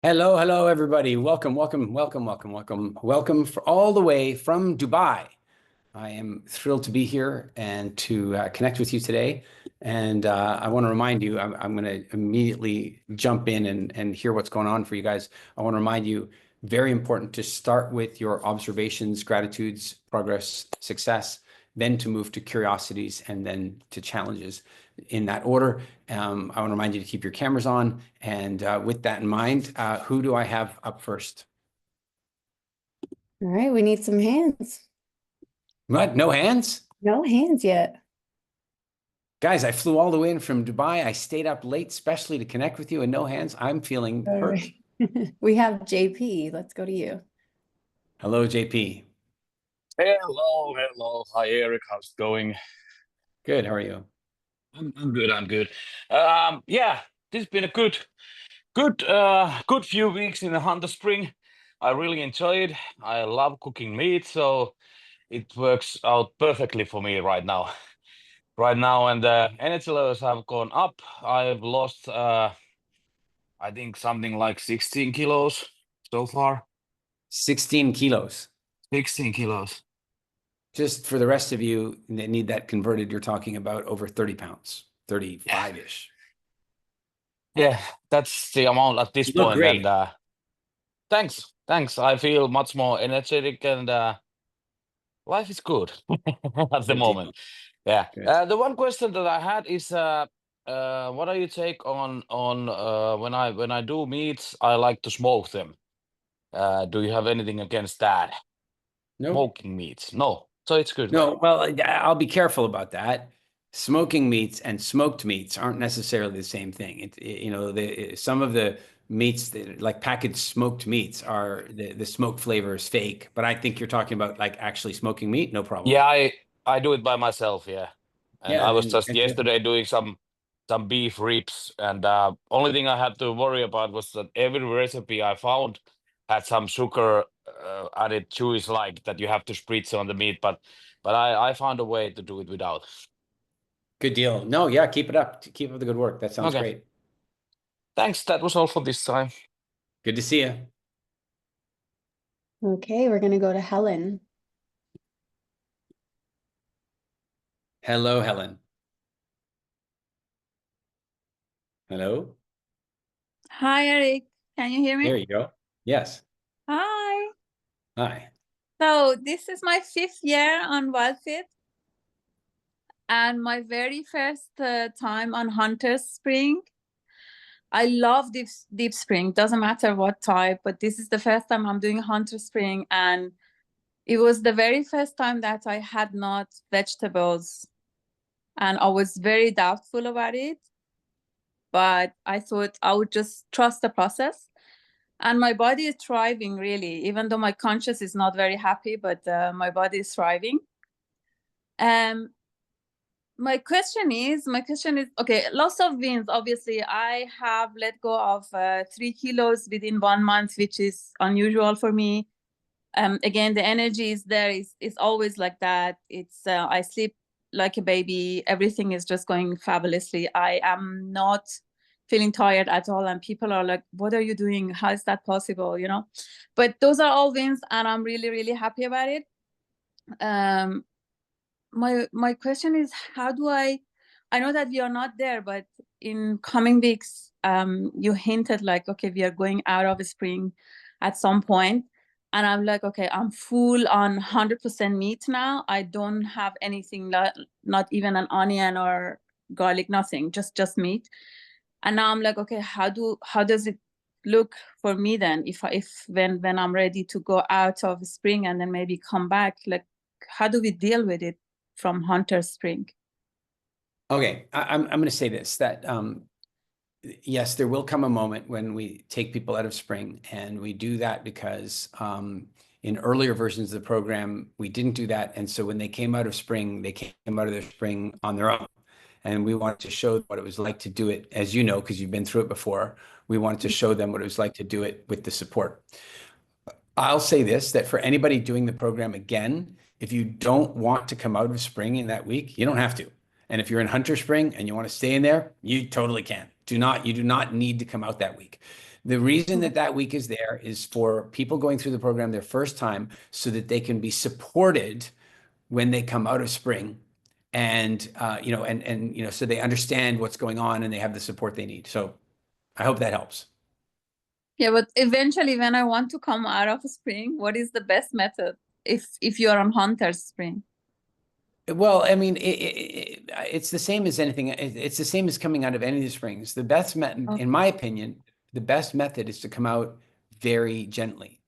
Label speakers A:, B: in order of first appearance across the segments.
A: Hello, hello, everybody. Welcome for all the way from Dubai. I am thrilled to be here and to connect with you today. And I want to remind you, I'm going to immediately jump in and hear what's going on for you guys. I want to remind you, very important to start with your observations, gratitudes, progress, success, then to move to curiosities, and then to challenges in that order. I want to remind you to keep your cameras on. And with that in mind, who do I have up first?
B: All right, we need some hands.
A: What? No hands?
B: No hands yet.
A: Guys, I flew all the way in from Dubai. I stayed up late, especially to connect with you, and no hands. I'm feeling
B: All
A: hurt.
B: right. We have JP. Let's go to you.
A: Hello, JP.
C: Hello. Hi, Eric. How's it going?
A: Good. How are you?
C: I'm good. Yeah, this has been a good few weeks in the Hunter Spring. I really enjoy it. I love cooking meat, so it works out perfectly for me right now. And the energy levels have gone up. I've lost, I think something like 16 kilos so far.
A: 16 kilos.
C: 16 kilos.
A: Just for the rest of you that need that converted, you're talking about over 30 pounds, 35-ish.
C: Yeah, that's the amount at this
A: You look
C: point.
A: great.
C: And thanks. I feel much more energetic, and life is good at the
A: Good deal.
C: moment. Yeah.
A: Good.
C: The one question that I had is, what are your take on when I do meats? I like to smoke them. Do you have anything against that?
A: No.
C: Smoking meats? No. So it's good.
A: No, well, I'll be careful about that. Smoking meats and smoked meats aren't necessarily the same thing. Some of the meats that, like packaged smoked meats, are the smoke flavor is fake. But I think you're talking about like actually smoking meat. No problem.
C: Yeah, I do it by myself. Yeah, and
A: Yeah,
C: I was
A: then
C: just
A: that's good.
C: yesterday doing some beef ribs, and only thing I had to worry about was that every recipe I found had some sugar added juice, like that you have to spritz on the meat, but I found a way to do it without.
A: Good deal. No, yeah, keep it up. Keep up the good work. That sounds
C: Okay.
A: great.
C: Thanks. That was all for this time.
A: Good to see you.
B: Okay, we're going to go to Helen.
A: Hello, Helen. Hello.
D: Hi, Eric. Can you hear me?
A: There you go. Yes.
D: Hi.
A: Hi.
D: So this is my 5th year on WildFit and my very first time on Hunter's Spring. I love deep spring. Doesn't matter what type, but this is the first time I'm doing Hunter Spring, and it was the very first time that I had not vegetables, and I was very doubtful about it. But I thought I would just trust the process. And my body is thriving, really, even though my conscious is not very happy, but my body is thriving. My question is, okay, lots of wins. Obviously, I have let go of 3 kilos within 1 month, which is unusual for me. Again, the energy is there. It's always like that. I sleep like a baby. Everything is just going fabulously. I am not feeling tired at all, and people are like, what are you doing? How is that possible? But those are all wins, and I'm really, really happy about it. My question is, how do I know that we are not there, but in coming weeks, you hinted like, okay, we are going out of spring at some point, and I'm like, okay, I'm full on 100% meat now. I don't have anything, not even an onion or garlic, nothing, just meat. And now I'm like, okay, how does it look for me then, if when I'm ready to go out of spring and then maybe come back? Like, how do we deal with it from Hunter Spring?
A: Okay, I'm going to say this, that yes, there will come a moment when we take people out of spring, and we do that because in earlier versions of the program, we didn't do that. And so when they came out of spring, they came out of their spring on their own. And we wanted to show what it was like to do it, as you know, because you've been through it before. We wanted to show them what it was like to do it with the support. I'll say this, that for anybody doing the program again, if you don't want to come out of spring in that week, you don't have to. And if you're in Hunter Spring and you want to stay in there, you totally can. You do not need to come out that week. The reason that that week is there is for people going through the program their first time, so that they can be supported when they come out of spring, and so they understand what's going on and they have the support they need. So I hope that helps.
D: Yeah, but eventually when I want to come out of spring, what is the best method if you are on Hunter Spring?
A: Well, I mean, it's the same as anything. It's the same as coming out of any of the springs. The best method,
D: Okay.
A: in my opinion, the best method is to come out very gently.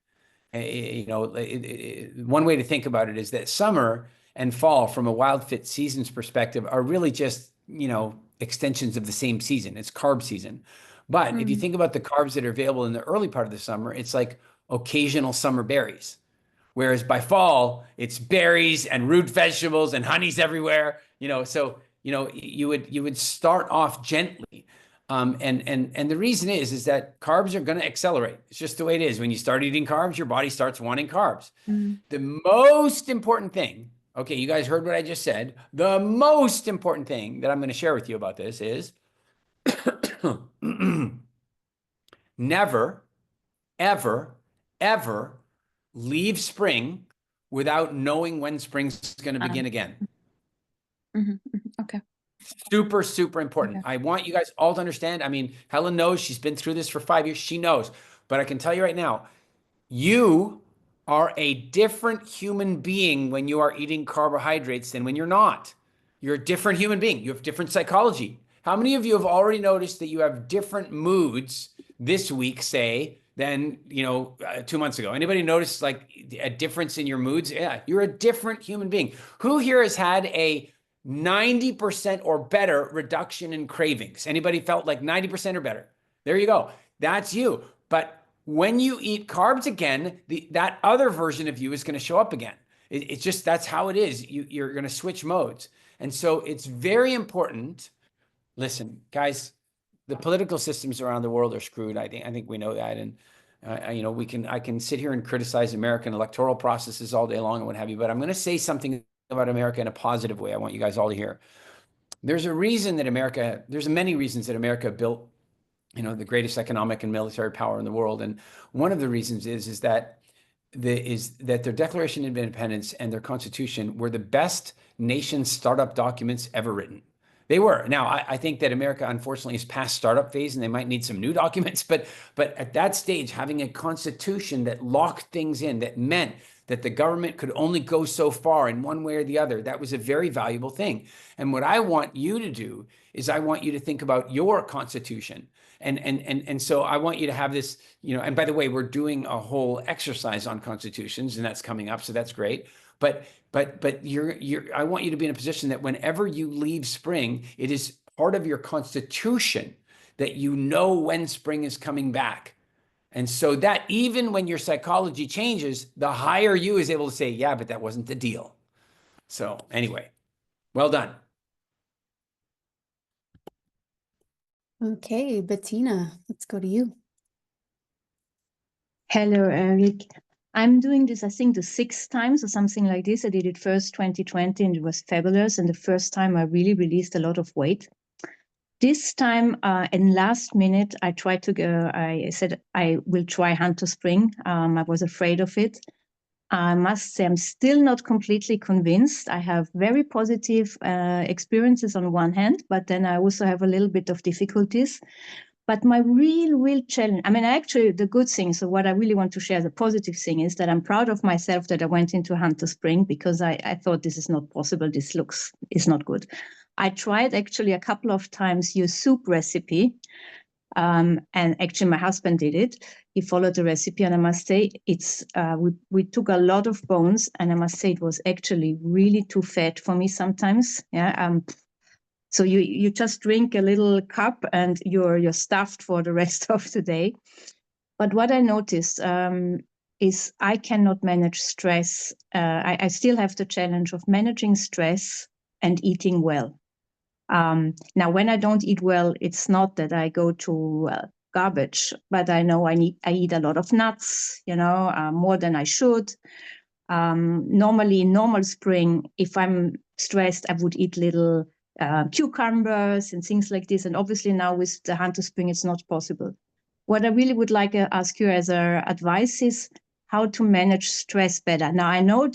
A: One way to think about it is that summer and fall, from a wild fit seasons perspective, are really just, extensions of the same season. It's carb season. But if you think about the carbs that are available in the early part of the summer, it's like occasional summer berries. Whereas by fall, it's berries and root vegetables and honey's everywhere. So you would start off gently. And the reason is that carbs are going to accelerate. It's just the way it is. When you start eating carbs, your body starts wanting carbs. The most important thing, okay, you guys heard what I just said. The most important thing that I'm going to share with you about this is never, ever, ever leave spring without knowing when spring's going to begin again.
D: Okay.
A: Super, super important.
D: Okay.
A: I want you guys all to understand. I mean, Helen knows, she's been through this for 5 years. She knows. But I can tell you right now, you are a different human being when you are eating carbohydrates than when you're not. You're a different human being. You have different psychology. How many of you have already noticed that you have different moods this week, say, than 2 months ago? Anybody notice like a difference in your moods? Yeah, you're a different human being. Who here has had a 90% or better reduction in cravings? Anybody felt like 90% or better? There you go. That's you. But when you eat carbs again, that other version of you is going to show up again. It's just, that's how it is. You're going to switch modes. And so it's very important. Listen, guys, the political systems around the world are screwed. I think we know that. And I can sit here and criticize American electoral processes all day long and what have you, but I'm going to say something about America in a positive way. I want you guys all to hear. There's many reasons that America built, the greatest economic and military power in the world. And one of the reasons is that that their Declaration of Independence and their Constitution were the best nation startup documents ever written. They were. Now, I think that America, unfortunately, is past startup phase, and they might need some new documents. But at that stage, having a constitution that locked things in, that meant that the government could only go so far in one way or the other, that was a very valuable thing. And what I want you to do is I want you to think about your constitution. And so I want you to have this, and by the way, we're doing a whole exercise on constitutions, and that's coming up, so that's great. But I want you to be in a position that whenever you leave spring, it is part of your constitution that you know when spring is coming back. And so that even when your psychology changes, the higher you is able to say, yeah, but that wasn't the deal. So anyway, well done.
B: Okay, Bettina, let's go to you.
E: Hello, Eric. I'm doing this, I think, the 6th time or something like this. I did it first 2020 and it was fabulous. And the first time I really released a lot of weight. This time, in last minute, I tried to go, I said I will try Hunter Spring. I was afraid of it. I must say I'm still not completely convinced. I have very positive experiences on one hand, but then I also have a little bit of difficulties. But my real challenge, I mean, actually, the good thing, so what I really want to share, the positive thing is that I'm proud of myself that I went into Hunter Spring because I thought this is not possible. This is not good. I tried actually a couple of times your soup recipe. And actually, my husband did it. He followed the recipe, and I must say, it's we took a lot of bones, and I must say it was actually really too fat for me sometimes. Yeah. So you just drink a little cup, and you're stuffed for the rest of the day. But what I noticed is I cannot manage stress. I still have the challenge of managing stress and eating well. Now, when I don't eat well, it's not that I go to garbage, but I know I eat a lot of nuts, more than I should. Normally, in normal spring, if I'm stressed, I would eat little cucumbers and things like this. And obviously now with the Hunter Spring, it's not possible. What I really would like to ask you as a advice is how to manage stress better. Now, I know,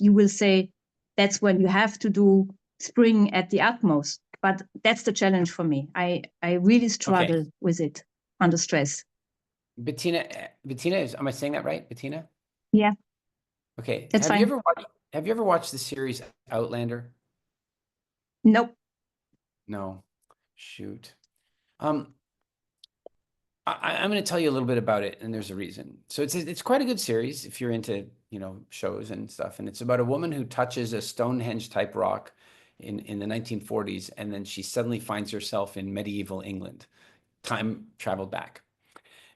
E: you will say that's when you have to do spring at the utmost, but that's the challenge for me. I really struggle with it under stress.
A: Bettina, am I saying that right, Bettina?
E: Yeah.
A: Okay.
E: That's fine.
A: Have you ever watched the series Outlander?
E: Nope.
A: No. Shoot. I'm going to tell you a little bit about it, and there's a reason. So it's quite a good series if you're into, shows and stuff. And it's about a woman who touches a Stonehenge type rock in the 1940s, and then she suddenly finds herself in medieval England, time traveled back.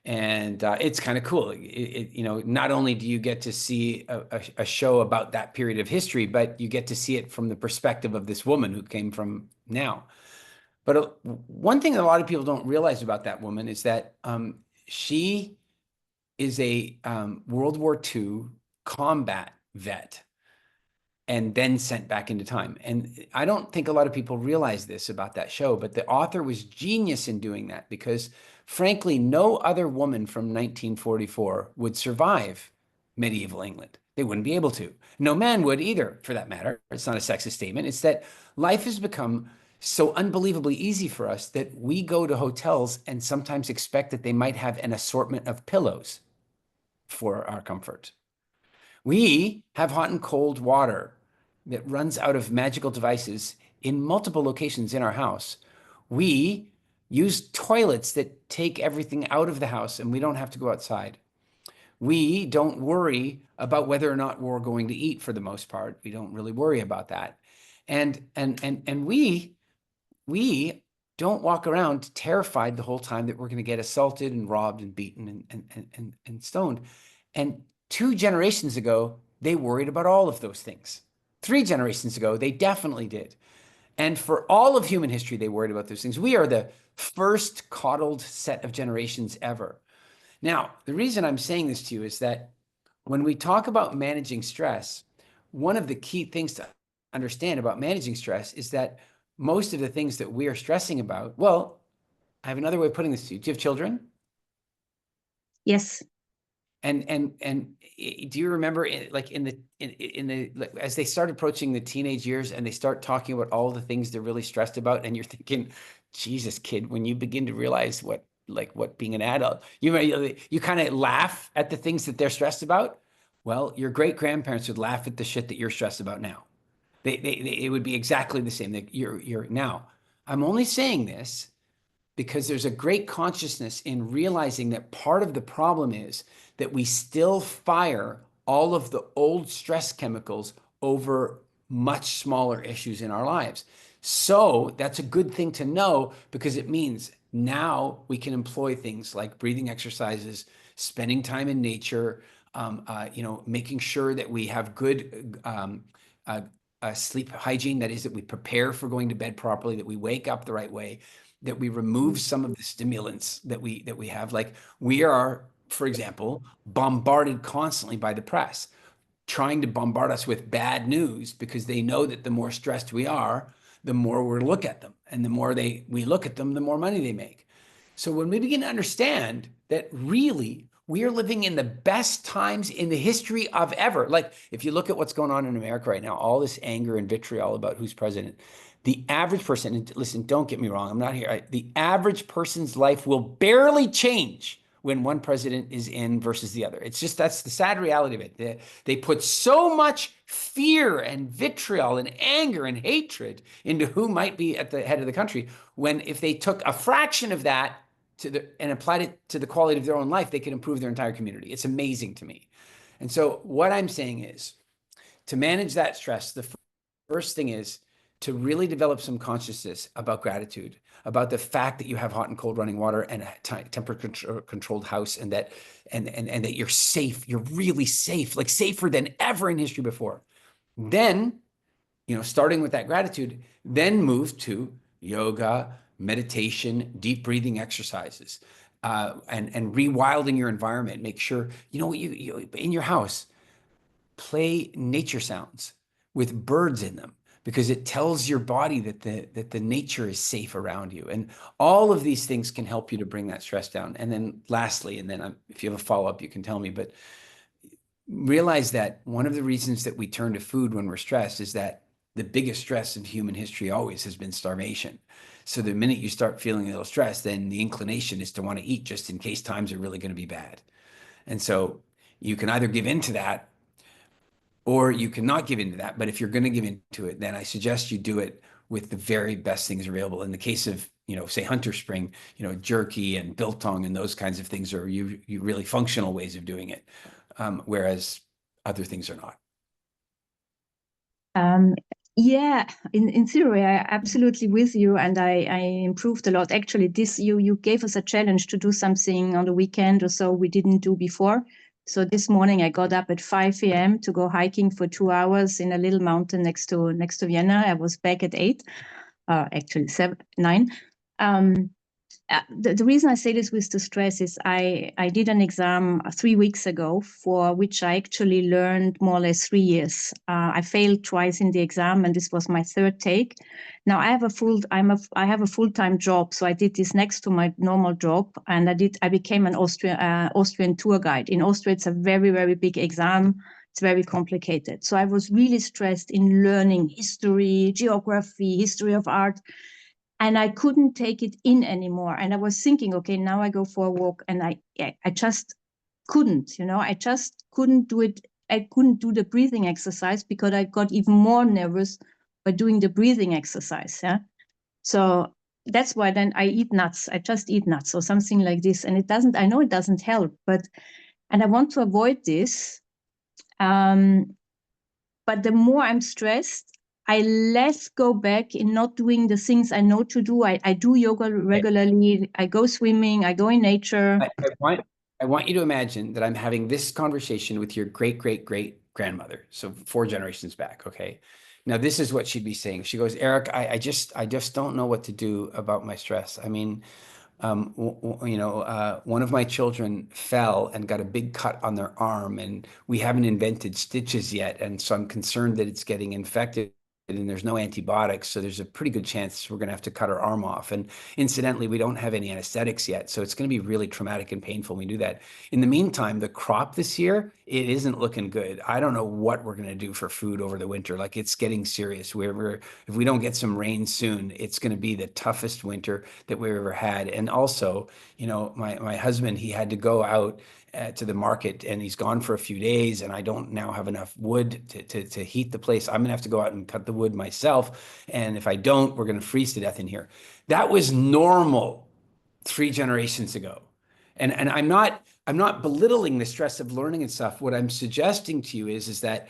A: And it's kind of cool. Not only do you get to see a show about that period of history, but you get to see it from the perspective of this woman who came from now. But one thing that a lot of people don't realize about that woman is that she is a World War II combat vet and then sent back into time. And I don't think a lot of people realize this about that show, but the author was genius in doing that because, frankly, no other woman from 1944 would survive medieval England. They wouldn't be able to. No man would either, for that matter. It's not a sexist statement. It's that life has become so unbelievably easy for us that we go to hotels and sometimes expect that they might have an assortment of pillows for our comfort. We have hot and cold water that runs out of magical devices in multiple locations in our house. We use toilets that take everything out of the house and we don't have to go outside. We don't worry about whether or not we're going to eat for the most part. We don't really worry about that. And we don't walk around terrified the whole time that we're going to get assaulted and robbed and beaten and stoned. And 2 generations ago, they worried about all of those things. 3 generations ago, they definitely did. And for all of human history, they worried about those things. We are the first coddled set of generations ever. Now, the reason I'm saying this to you is that when we talk about managing stress, one of the key things to understand about managing stress is that most of the things that we are stressing about, well, I have another way of putting this to you. Do you have children?
E: Yes.
A: Do you remember like as they start approaching the teenage years and they start talking about all the things they're really stressed about, and you're thinking, Jesus, kid, when you begin to realize what being an adult, you kind of laugh at the things that they're stressed about. Well, your great grandparents would laugh at the shit that you're stressed about now. It would be exactly the same. That you're now. I'm only saying this because there's a great consciousness in realizing that part of the problem is that we still fire all of the old stress chemicals over much smaller issues in our lives. So that's a good thing to know, because it means now we can employ things like breathing exercises, spending time in nature, making sure that we have good sleep hygiene. That is, that we prepare for going to bed properly, that we wake up the right way, that we remove some of the stimulants that we have. Like, we are, for example, bombarded constantly by the press, trying to bombard us with bad news, because they know that the more stressed we are, the more we look at them, and the more we look at them, the more money they make. So when we begin to understand that really we are living in the best times in the history of ever, like if you look at what's going on in America right now, all this anger and vitriol about who's president, the average person, and listen, don't get me wrong, I'm not here, the average person's life will barely change when one president is in versus the other. It's just, that's the sad reality of it. They put so much fear and vitriol and anger and hatred into who might be at the head of the country, when if they took a fraction of that and applied it to the quality of their own life, they could improve their entire community. It's amazing to me. And so what I'm saying is, to manage that stress, the first thing is to really develop some consciousness about gratitude, about the fact that you have hot and cold running water and a temperature controlled house, and that you're safe. You're really safe, like safer than ever in history before. Then, starting with that gratitude, then move to yoga, meditation, deep breathing exercises, and rewilding your environment. Make sure, you in your house, play nature sounds with birds in them, because it tells your body that the nature is safe around you. And all of these things can help you to bring that stress down. And then lastly, and then if you have a follow-up, you can tell me, but realize that one of the reasons that we turn to food when we're stressed is that the biggest stress in human history always has been starvation. So the minute you start feeling a little stressed, then the inclination is to want to eat, just in case times are really going to be bad. And so you can either give into that, or you cannot give into that. But if you're going to give into it, then I suggest you do it with the very best things available. In the case of, say Hunter Spring, jerky and biltong and those kinds of things are you really functional ways of doing it, whereas other things are not.
E: Yeah, in theory, I absolutely with you, and I improved a lot. Actually, you gave us a challenge to do something on the weekend or so we didn't do before. So this morning I got up at 5 a.m. to go hiking for 2 hours in a little mountain next to Vienna. I was back at 8, actually 9. The reason I say this with the stress is I did an exam 3 weeks ago, for which I actually learned more or less 3 years. I failed twice in the exam, and this was my third take. Now I have a full-time job, so I did this next to my normal job, and I became an Austrian tour guide. In Austria, it's a very, very big exam. It's very complicated. So I was really stressed in learning history, geography, history of art. And I couldn't take it in anymore. And I was thinking, okay, now I go for a walk, and I just couldn't, I just couldn't do it. I couldn't do the breathing exercise because I got even more nervous by doing the breathing exercise. Yeah. So that's why then I eat nuts. I just eat nuts or something like this. And I know it doesn't help, and I want to avoid this. But the more I'm stressed, I less go back in not doing the things I know to do. I do yoga regularly. I go swimming. I go in nature.
A: I want you to imagine that I'm having this conversation with your great-great-great-grandmother. So 4 generations back. Okay. Now this is what she'd be saying. She goes, Eric, I just don't know what to do about my stress. I mean, one of my children fell and got a big cut on their arm, and we haven't invented stitches yet. And so I'm concerned that it's getting infected. and there's no antibiotics, so there's a pretty good chance we're going to have to cut her arm off. And incidentally, we don't have any anesthetics yet, so it's going to be really traumatic and painful when we do that. In the meantime, the crop this year, it isn't looking good. I don't know what we're going to do for food over the winter. Like, it's getting serious. If we don't get some rain soon, it's going to be the toughest winter that we've ever had. And also, you know, my husband, he had to go out to the market, and he's gone for a few days, and I don't now have enough wood to heat the place. I'm gonna have to go out and cut the wood myself, and if I don't, we're gonna freeze to death in here. That was normal 3 generations ago. And I'm not belittling the stress of learning and stuff. What I'm suggesting to you is that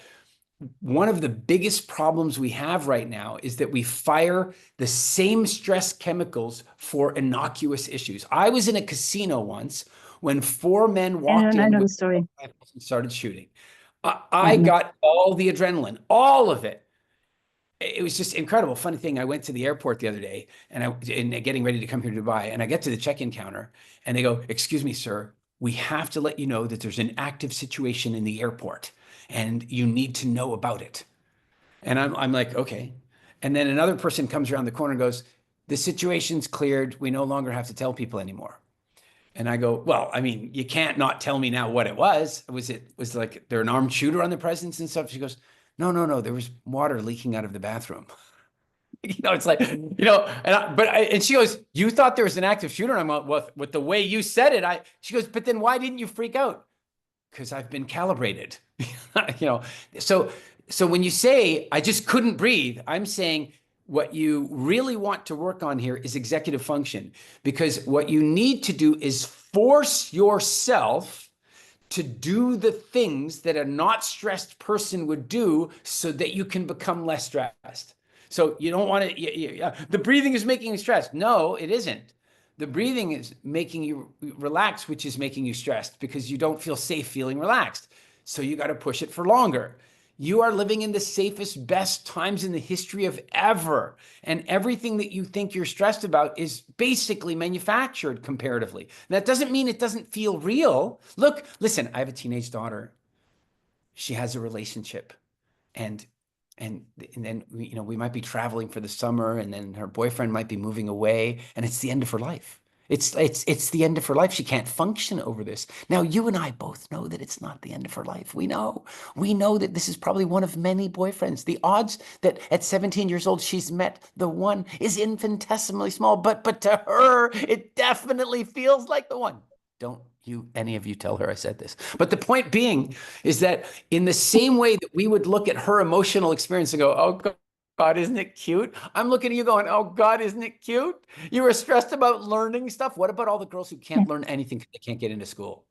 A: one of the biggest problems we have right now is that we fire the same stress chemicals for innocuous issues. I was in a casino once when 4 men walked
E: I
A: in
E: know the
A: with
E: story.
A: rifles and started shooting. I got all the adrenaline, all of it. It was just incredible. Funny thing, I went to the airport the other day, and getting ready to come here to Dubai, and I get to the check-in counter, and they go, "Excuse me, sir, we have to let you know that there's an active situation in the airport, and you need to know about it." And I'm like, okay. And then another person comes around the corner and goes, "The situation's cleared. We no longer have to tell people anymore." And I go, "Well, I mean, you can't not tell me now what it was. Was like there an armed shooter on the presence and stuff?" She goes, No, there was water leaking out of the bathroom." You know, it's like, you know, and she goes, "You thought there was an active shooter?" And I'm like, "Well, with the way you said it, she goes, but then why didn't you freak out?" "Because I've been calibrated." You know, so when you say I just couldn't breathe, I'm saying what you really want to work on here is executive function, because what you need to do is force yourself to do the things that a not stressed person would do so that you can become less stressed. So you don't want to, the breathing is making you stressed. No, it isn't. The breathing is making you relax, which is making you stressed because you don't feel safe feeling relaxed. So you got to push it for longer. You are living in the safest, best times in the history of ever. And everything that you think you're stressed about is basically manufactured comparatively. That doesn't mean it doesn't feel real. Look, listen, I have a teenage daughter. She has a relationship. And then, you know, we might be traveling for the summer, and then her boyfriend might be moving away, and it's the end of her life. It's the end of her life. She can't function over this. Now, you and I both know that it's not the end of her life. We know that this is probably one of many boyfriends. The odds that at 17 years old she's met the one is infinitesimally small, but to her, it definitely feels like the one. Don't any of you tell her I said this. But the point being is that in the same way that we would look at her emotional experience and go, "Oh God, isn't it cute?" I'm looking at you going, "Oh God, isn't it cute? You were stressed about learning stuff. What about all the girls who can't learn anything because they can't get into school?"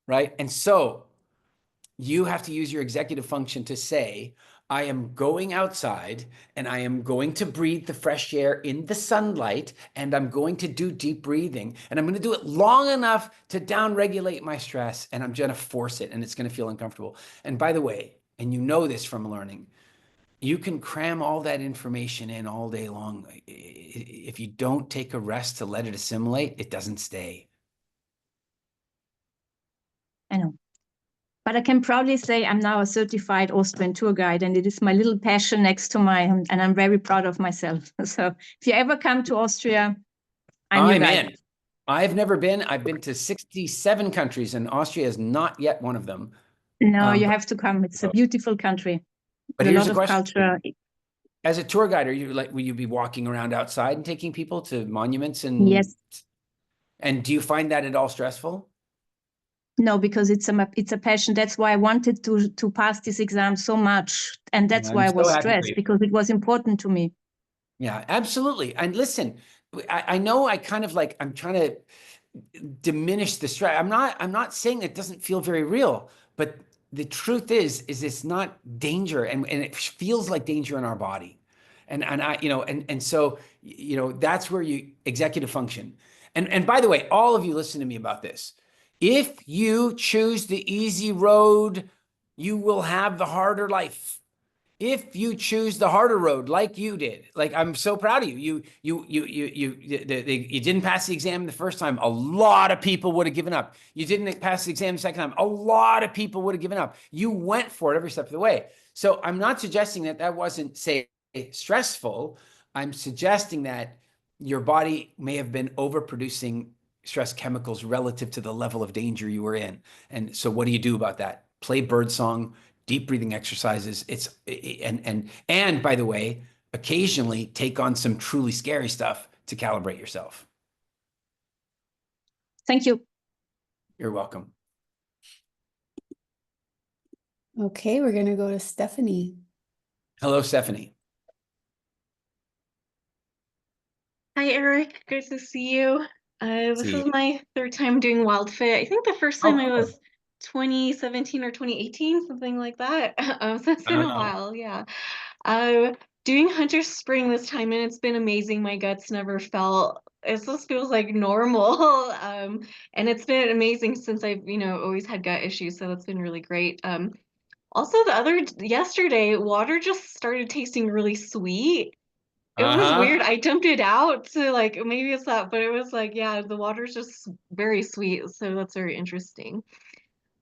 A: Right? And so you have to use your executive function to say, "I am going outside and I am going to breathe the fresh air in the sunlight, and I'm going to do deep breathing, and I'm going to do it long enough to downregulate my stress, and I'm going to force it, and it's going to feel uncomfortable." And by the way, and you know this from learning, you can cram all that information in all day long. If you don't take a rest to let it assimilate, it doesn't stay.
E: I know. But I can proudly say I'm now a certified Austrian tour guide, and it is my little passion next to mine, and I'm very proud of myself. So if you ever come to Austria, I'm your guide.
A: in. I've never been. I've been to 67 countries, and Austria is not yet one of them.
E: No, you have to come. It's a beautiful country.
A: But
E: There's
A: here's
E: a
A: a
E: lot of
A: question.
E: culture.
A: As a tour guide, will you be walking around outside and taking people to monuments and
E: Yes.
A: And do you find that at all stressful?
E: No, because it's a passion. That's why I wanted to pass this exam so much, and that's why I was stressed, because it was important to me.
A: Yeah, absolutely. And listen, I know I'm trying to diminish the stress. I'm not saying it doesn't feel very real, but the truth is it's not danger, and it feels like danger in our body. And I, you know, and so, you know, that's where you executive function. And by the way, all of you listen to me about this. If you choose the easy road, you will have the harder life. If you choose the harder road, like you did, like I'm so proud of you. You didn't pass the exam the first time. A lot of people would have given up. You didn't pass the exam the second time. A lot of people would have given up. You went for it every step of the way. So I'm not suggesting that wasn't, say, stressful, I'm suggesting that your body may have been overproducing stress chemicals relative to the level of danger you were in. And so what do you do about that? Play birdsong, deep breathing exercises. And by the way, occasionally take on some truly scary stuff to calibrate yourself.
E: Thank you.
A: You're welcome.
B: Okay, we're gonna go to Stephanie.
A: Hello, Stephanie.
F: Hi, Eric. Good to see you. This
A: See
F: is
A: you.
F: my third time doing WildFit. I think the first
A: Oh,
F: time I
A: cool.
F: was 2017 or 2018, something like that. So it's been a while, yeah. Doing Hunter Spring this time, and it's been amazing. My guts never felt, it just feels like normal. And it's been amazing since I've, always had gut issues, so that's been really great. Also, yesterday, water just started tasting really sweet. It was weird. I dumped it out to like, maybe it's that, but it was like, yeah, the water's just very sweet. So that's very interesting.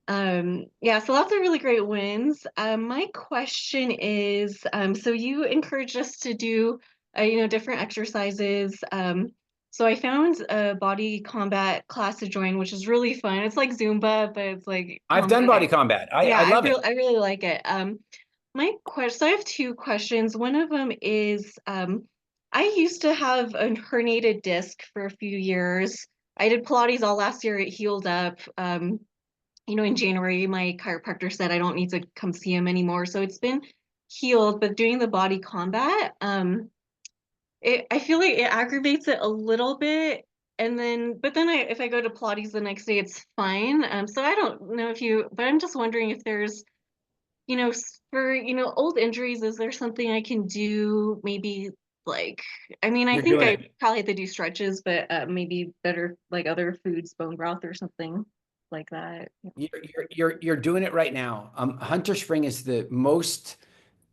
F: Yeah, so lots of really great wins. My question is, so you encouraged us to do, different exercises. So I found a body combat class to join, which is really fun. It's like Zumba, but it's like
A: I've done body
F: combat.
A: combat.
F: Yeah,
A: I love it.
F: I really like it. So I have two questions. One of them is, I used to have a herniated disc for a few years. I did Pilates all last year. It healed up. In January, my chiropractor said I don't need to come see him anymore. So it's been healed, but doing the body combat, I feel like it aggravates it a little bit. But then if I go to Pilates the next day, it's fine. So I don't know but I'm just wondering if there's, for, old injuries, is there something I can do? Maybe like, I mean, I
A: You're
F: think
A: doing
F: I
A: it.
F: probably have to do stretches, but maybe better like other foods, bone broth or something like that.
A: You're doing it right now. Hunter Spring is the most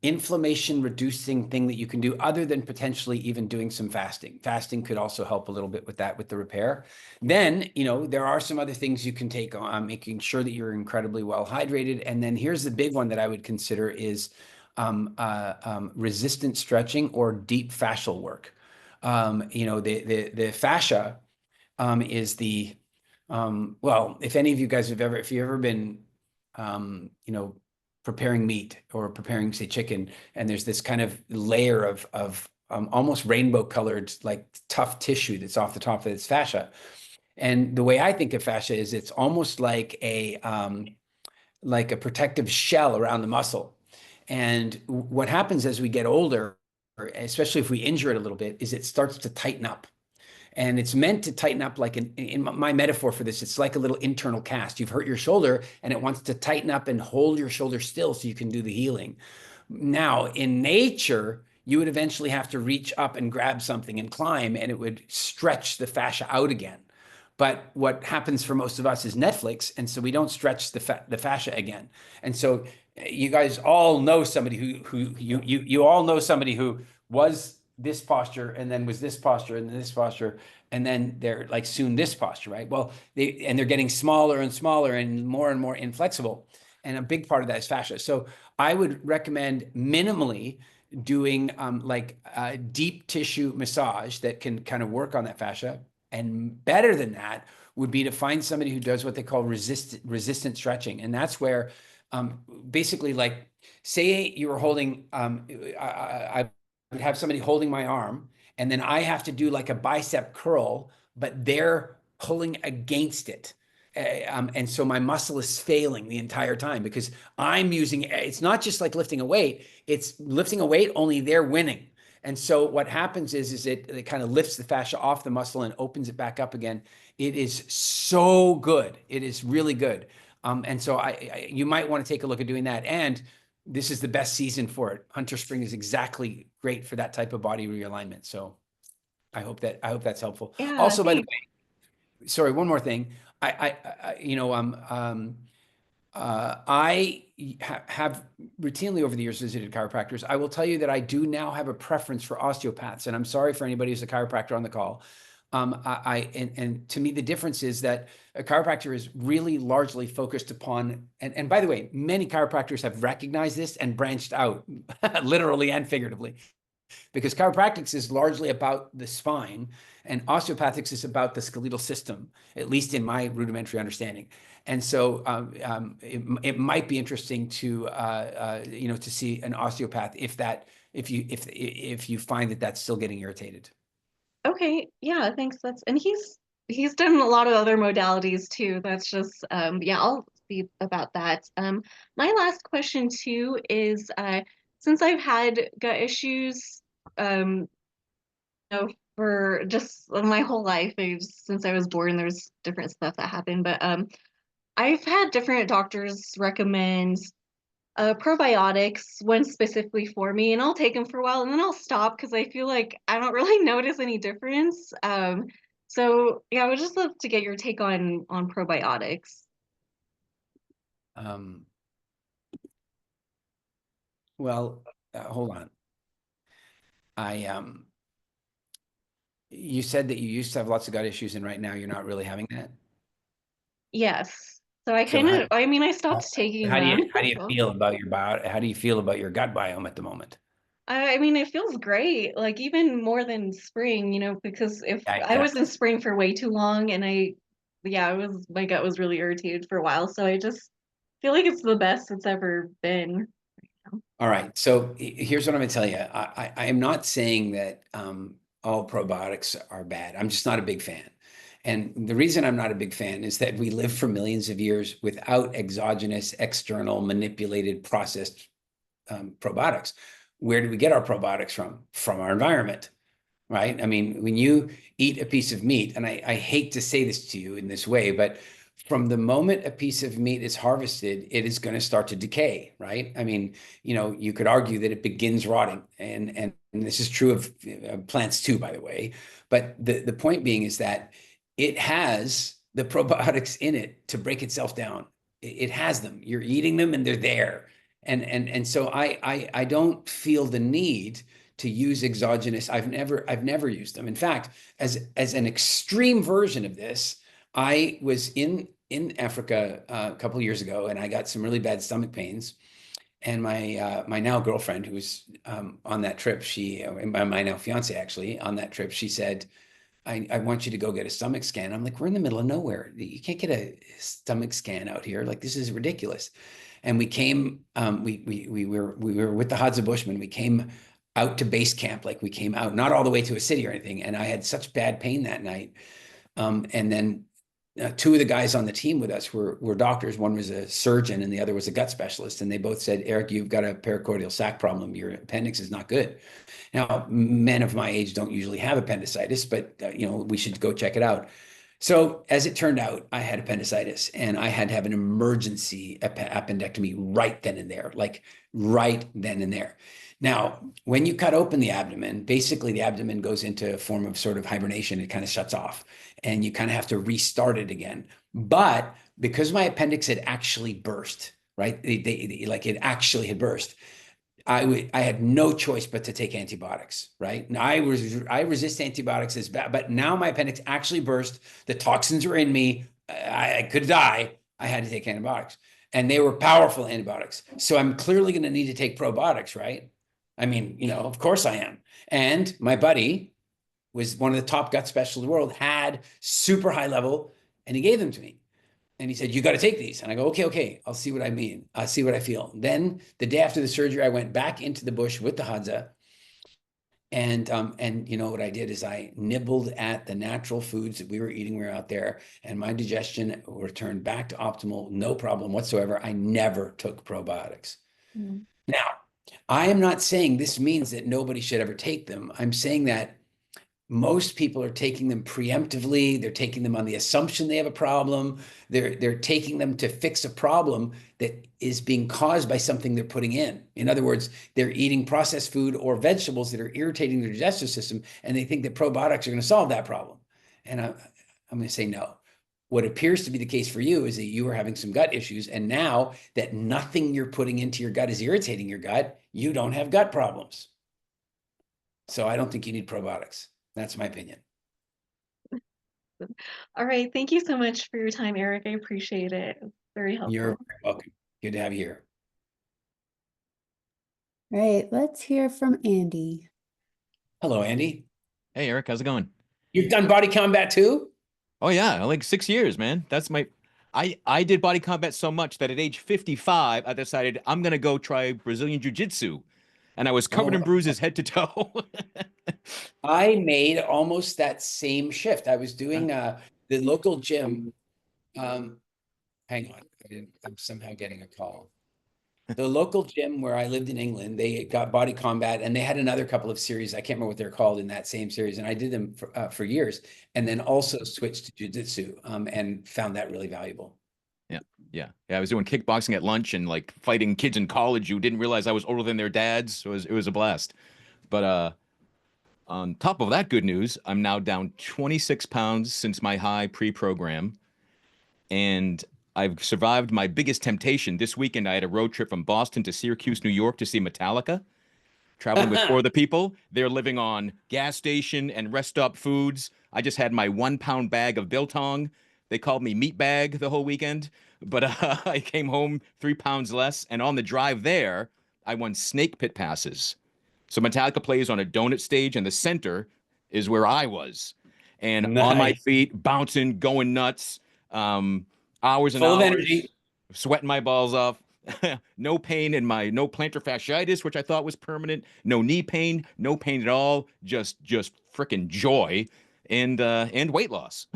A: inflammation reducing thing that you can do, other than potentially even doing some fasting. Fasting could also help a little bit with that, with the repair. Then, there are some other things you can take on, making sure that you're incredibly well hydrated. And then here's the big one that I would consider is resistant stretching or deep fascial work. The fascia is the well, if any of you guys if you've ever been preparing meat or preparing, say, chicken, and there's this kind of layer of almost rainbow colored, like tough tissue that's off the top of its fascia. And the way I think of fascia is it's almost like a protective shell around the muscle. And what happens as we get older, especially if we injure it a little bit, is it starts to tighten up. And it's meant to tighten up, like in my metaphor for this, it's like a little internal cast. You've hurt your shoulder and it wants to tighten up and hold your shoulder still so you can do the healing. Now, in nature, you would eventually have to reach up and grab something and climb, and it would stretch the fascia out again. But what happens for most of us is Netflix, and so we don't stretch the fascia again. And so you guys all know somebody you all know somebody who was this posture and then was this posture and this posture, and then they're like soon this posture, right? Well, they're getting smaller and smaller and more inflexible. And a big part of that is fascia. So I would recommend minimally doing deep tissue massage that can kind of work on that fascia. And better than that would be to find somebody who does what they call resistant stretching. And that's where basically, like, say you were holding, I would have somebody holding my arm, and then I have to do like a bicep curl, but they're pulling against it. And so my muscle is failing the entire time because I'm using, it's not just like lifting a weight, it's lifting a weight, only they're winning. And so what happens is it kind of lifts the fascia off the muscle and opens it back up again. It is so good. It is really good. And so you might want to take a look at doing that. And this is the best season for it. Hunter Spring is exactly great for that type of body realignment. So I hope that's helpful.
F: Yeah,
A: Also, by the
F: thanks.
A: way, sorry, one more thing. I have routinely over the years visited chiropractors. I will tell you that I do now have a preference for osteopaths, and I'm sorry for anybody who's a chiropractor on the call. And to me, the difference is that a chiropractor is really largely focused upon, and by the way, many chiropractors have recognized this and branched out, literally and figuratively. because chiropractics is largely about the spine and osteopathics is about the skeletal system, at least in my rudimentary understanding. And so it might be interesting to to see an osteopath if you find that that's still getting irritated.
F: Okay, yeah, thanks. And he's done a lot of other modalities too. That's just yeah, I'll see about that. My last question too is since I've had gut issues for just my whole life, since I was born, there's different stuff that happened, but I've had different doctors recommend probiotics, one specifically for me, and I'll take them for a while and then I'll stop because I feel like I don't really notice any difference. So yeah, I would just love to get your take on probiotics.
A: Well, hold on. You said that you used to have lots of gut issues, and right now you're not really having that.
F: Yes. So I stopped taking
A: How do
F: them.
A: you feel about your how do you feel about your gut biome at the moment?
F: I mean, it feels great, like even more than spring, because if I was in spring for way too long and my gut was really irritated for a while. So I just feel like it's the best it's ever been.
A: All right. So here's what I'm going to tell you. I am not saying that all probiotics are bad. I'm just not a big fan. And the reason I'm not a big fan is that we live for millions of years without exogenous, external, manipulated, processed probiotics. Where do we get our probiotics from? From our environment, right? I mean, when you eat a piece of meat, and I hate to say this to you in this way, but from the moment a piece of meat is harvested, it is going to start to decay, right? I mean, you could argue that it begins rotting, and this is true of plants too, by the way. But the point being is that it has the probiotics in it to break itself down. It has them. You're eating them, and they're there. And so I don't feel the need to use exogenous. I've never used them. In fact, as an extreme version of this, I was in Africa a couple of years ago, and I got some really bad stomach pains. And my now girlfriend, who was on that trip, my now fiance actually, on that trip, she said, I want you to go get a stomach scan. I'm like, we're in the middle of nowhere. You can't get a stomach scan out here. Like, this is ridiculous. And we came, we were with the Hadza Bushmen. We came out to base camp. Like, we came out, not all the way to a city or anything. And I had such bad pain that night. And then two of the guys on the team with us were doctors. One was a surgeon and the other was a gut specialist. And they both said, Eric, you've got a pericardial sac problem. Your appendix is not good. Now, men of my age don't usually have appendicitis, but we should go check it out. So as it turned out, I had appendicitis, and I had to have an emergency appendectomy right then and there, like right then and there. Now, when you cut open the abdomen, basically the abdomen goes into a form of sort of hibernation. It kind of shuts off, and you kind of have to restart it again. But because my appendix had actually burst, right? Like it actually had burst. I had no choice but to take antibiotics, right? Now I resist antibiotics as bad, but now my appendix actually burst. The toxins were in me. I could die. I had to take antibiotics, and they were powerful antibiotics. So I'm clearly going to need to take probiotics, right? I mean, of course I am. And my buddy was one of the top gut specialists in the world, had super high level, and he gave them to me. And he said, you got to take these. And I go, okay, I'll see what I mean. I'll see what I feel. Then the day after the surgery, I went back into the bush with the Hadza. And what I did is I nibbled at the natural foods that we were eating. We were out there, and my digestion returned back to optimal, no problem whatsoever. I never took probiotics. Mm. Now, I am not saying this means that nobody should ever take them. I'm saying that most people are taking them preemptively. They're taking them on the assumption they have a problem. They're taking them to fix a problem that is being caused by something they're putting in. In other words, they're eating processed food or vegetables that are irritating their digestive system, and they think that probiotics are going to solve that problem. And I'm going to say no. What appears to be the case for you is that you are having some gut issues, and now that nothing you're putting into your gut is irritating your gut, you don't have gut problems. So I don't think you need probiotics. That's my opinion.
F: All right. Thank you so much for your time, Eric. I appreciate it. Very helpful.
A: You're welcome. Good to have you here.
B: All right, let's hear from Andy.
A: Hello, Andy.
G: Hey, Eric, how's it going?
A: You've done body combat too?
G: Oh yeah, like 6 years, man. That's my I did body combat so much that at age 55, I decided I'm gonna go try Brazilian Jiu-Jitsu. And I was covered
A: Oh,
G: in bruises head to toe.
A: I made almost that same shift. I was
G: Huh?
A: doing the local gym. Um, hang on, I'm somehow getting a call. The local gym where I lived in England, they got body combat, and they had another couple of series. I can't remember what they're called in that same series, and I did them for years, and then also switched to jiu-jitsu, and found that really valuable.
G: Yeah, yeah. I was doing kickboxing at lunch and like fighting kids in college who didn't realize I was older than their dads. So it was a blast. But on top of that good news, I'm now down 26 pounds since my high pre-program. And I've survived my biggest temptation. This weekend, I had a road trip from Boston to Syracuse, New York to see Metallica, traveling with four of the people. They're living on gas station and rest stop foods. I just had my 1 pound bag of biltong. They called me meat bag the whole weekend, but I came home 3 pounds less. And on the drive there, I won snake pit passes. So Metallica plays on a donut stage, and the center is where I was. And on my
A: Nice.
G: feet, bouncing, going nuts, um, hours and
A: Full of
G: hours,
A: energy.
G: sweating my balls off. No pain in my no plantar fasciitis, which I thought was permanent. No knee pain, no pain at all. Just freaking joy and weight loss.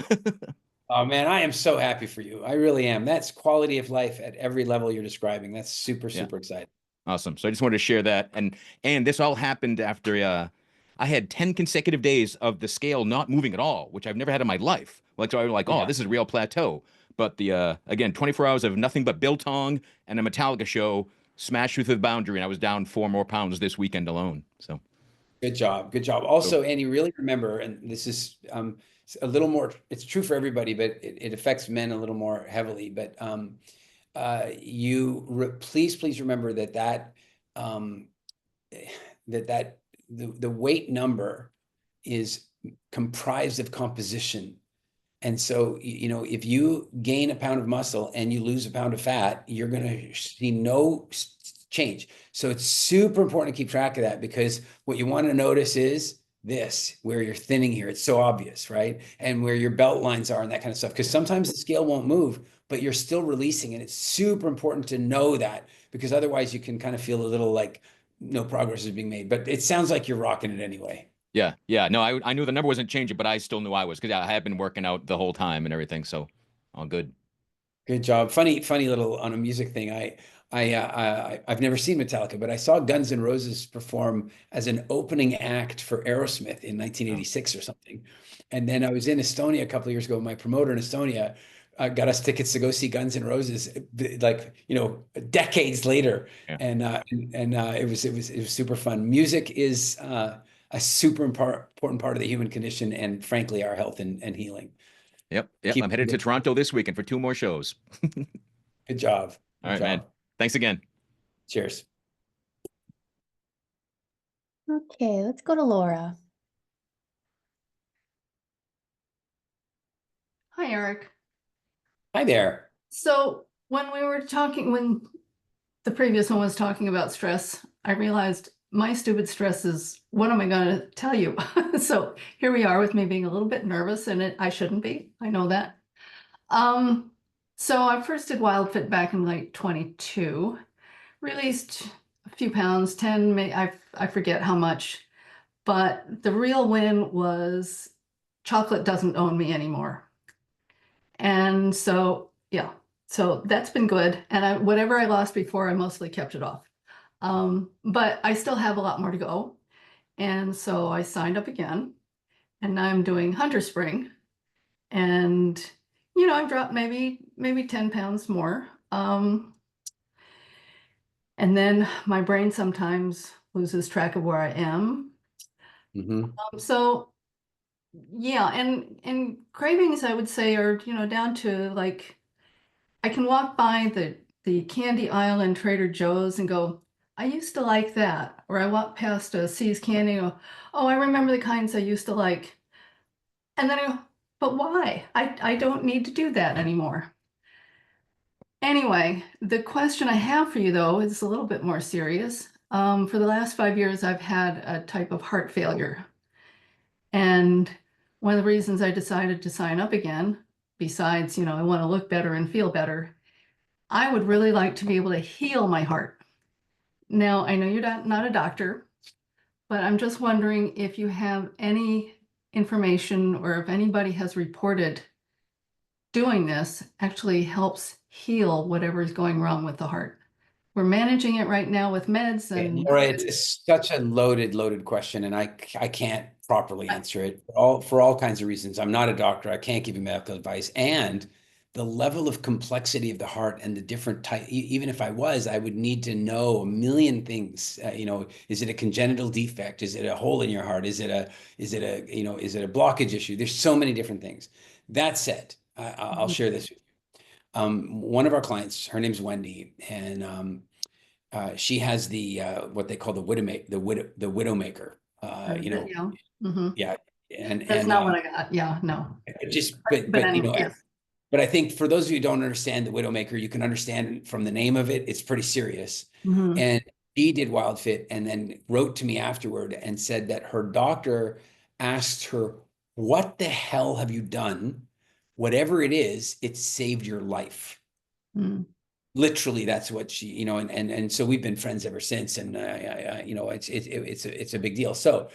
A: Oh man, I am so happy for you. I really am. That's quality of life at every level you're describing. That's super,
G: Yeah.
A: super exciting.
G: Awesome. So I just wanted to share that. And this all happened after I had 10 consecutive days of the scale not moving at all, which I've never had in my life. Like, so I was like, oh,
A: Yeah.
G: this is a real plateau. But the again, 24 hours of nothing but biltong and a Metallica show smashed through the boundary, and I was down 4 more pounds this weekend alone. So
A: Good job. Good job.
G: cool.
A: Also, Andy, really remember, and this is a little more, it's true for everybody, but it affects men a little more heavily. But please remember that um, the weight number is comprised of composition. And so, if you gain a pound of muscle and you lose a pound of fat, you're going to see no change. So it's super important to keep track of that, because what you want to notice is this, where you're thinning here. It's so obvious, right? And where your belt lines are and that kind of stuff. Because sometimes the scale won't move, but you're still releasing. And it's super important to know that, because otherwise you can kind of feel a little like no progress is being made. But it sounds like you're rocking it anyway.
G: Yeah. No, I knew the number wasn't changing, but I still knew I was, because I had been working out the whole time and everything. So all good.
A: Good job. Funny little on a music thing. I've never seen Metallica, but I saw Guns N' Roses perform as an opening act for Aerosmith in
G: Oh,
A: 1986 or something. And then I was in Estonia a couple of years ago. My promoter in Estonia got us tickets to go see Guns N' Roses, like, decades later.
G: yeah.
A: And it was super fun. Music is a super important part of the human condition, and frankly, our health and healing.
G: Yep.
A: Keep
G: I'm headed to Toronto this weekend for 2 more shows.
A: Good job.
G: All right, man. Thanks again.
A: Cheers.
B: Okay, let's go to Laura.
H: Hi, Eric.
A: Hi there.
H: So when the previous one was talking about stress, I realized my stupid stress is, what am I going to tell you? So here we are with me being a little bit nervous, and I shouldn't be. I know that. So I first did Wild Fit back in like 22, released a few pounds, 10, I forget how much, but the real win was chocolate doesn't own me anymore. And so, yeah, so that's been good. And whatever I lost before, I mostly kept it off. But I still have a lot more to go. And so I signed up again, and now I'm doing Hunter Spring. And, I've dropped maybe 10 pounds more. And then my brain sometimes loses track of where I am. So yeah, and cravings, I would say, are, down to like, I can walk by the candy aisle in Trader Joe's and go, I used to like that. Or I walk past a See's Candy and go, oh, I remember the kinds I used to like. And then I go, but why? I don't need to do that anymore. Anyway, the question I have for you, though, is a little bit more serious. For the last 5 years, I've had a type of heart failure. And one of the reasons I decided to sign up again, besides, you know, I want to look better and feel better, I would really like to be able to heal my heart. Now, I know you're not a doctor, but I'm just wondering if you have any information or if anybody has reported doing this actually helps heal whatever is going wrong with the heart. We're managing it right now with meds and
A: Laura, it's such a loaded question, and I can't properly answer it for all kinds of reasons. I'm not a doctor. I can't give you medical advice, and the level of complexity of the heart and the different type. Even if I was, I would need to know a million things. You know, is it a congenital defect? Is it a hole in your heart? Is it a you know, is it a blockage issue? There's so many different things. That said, I'll share this with you. One of our clients, her name's Wendy, and she has the what they call the widowmaker. You know,
H: yeah. Mm-hmm.
A: yeah,
H: That's not what I got. Yeah, no.
A: But
H: anyway,
A: you know,
H: yes.
A: but I think for those of you who don't understand the widowmaker, you can understand from the name of it, it's pretty serious.
H: Mm-hmm.
A: And she did WildFit and then wrote to me afterward and said that her doctor asked her, "What the hell have you done? Whatever it is, it saved your life."
H: Mm.
A: Literally, that's what she, you know, and so we've been friends ever since, and you know, it's a big deal. So,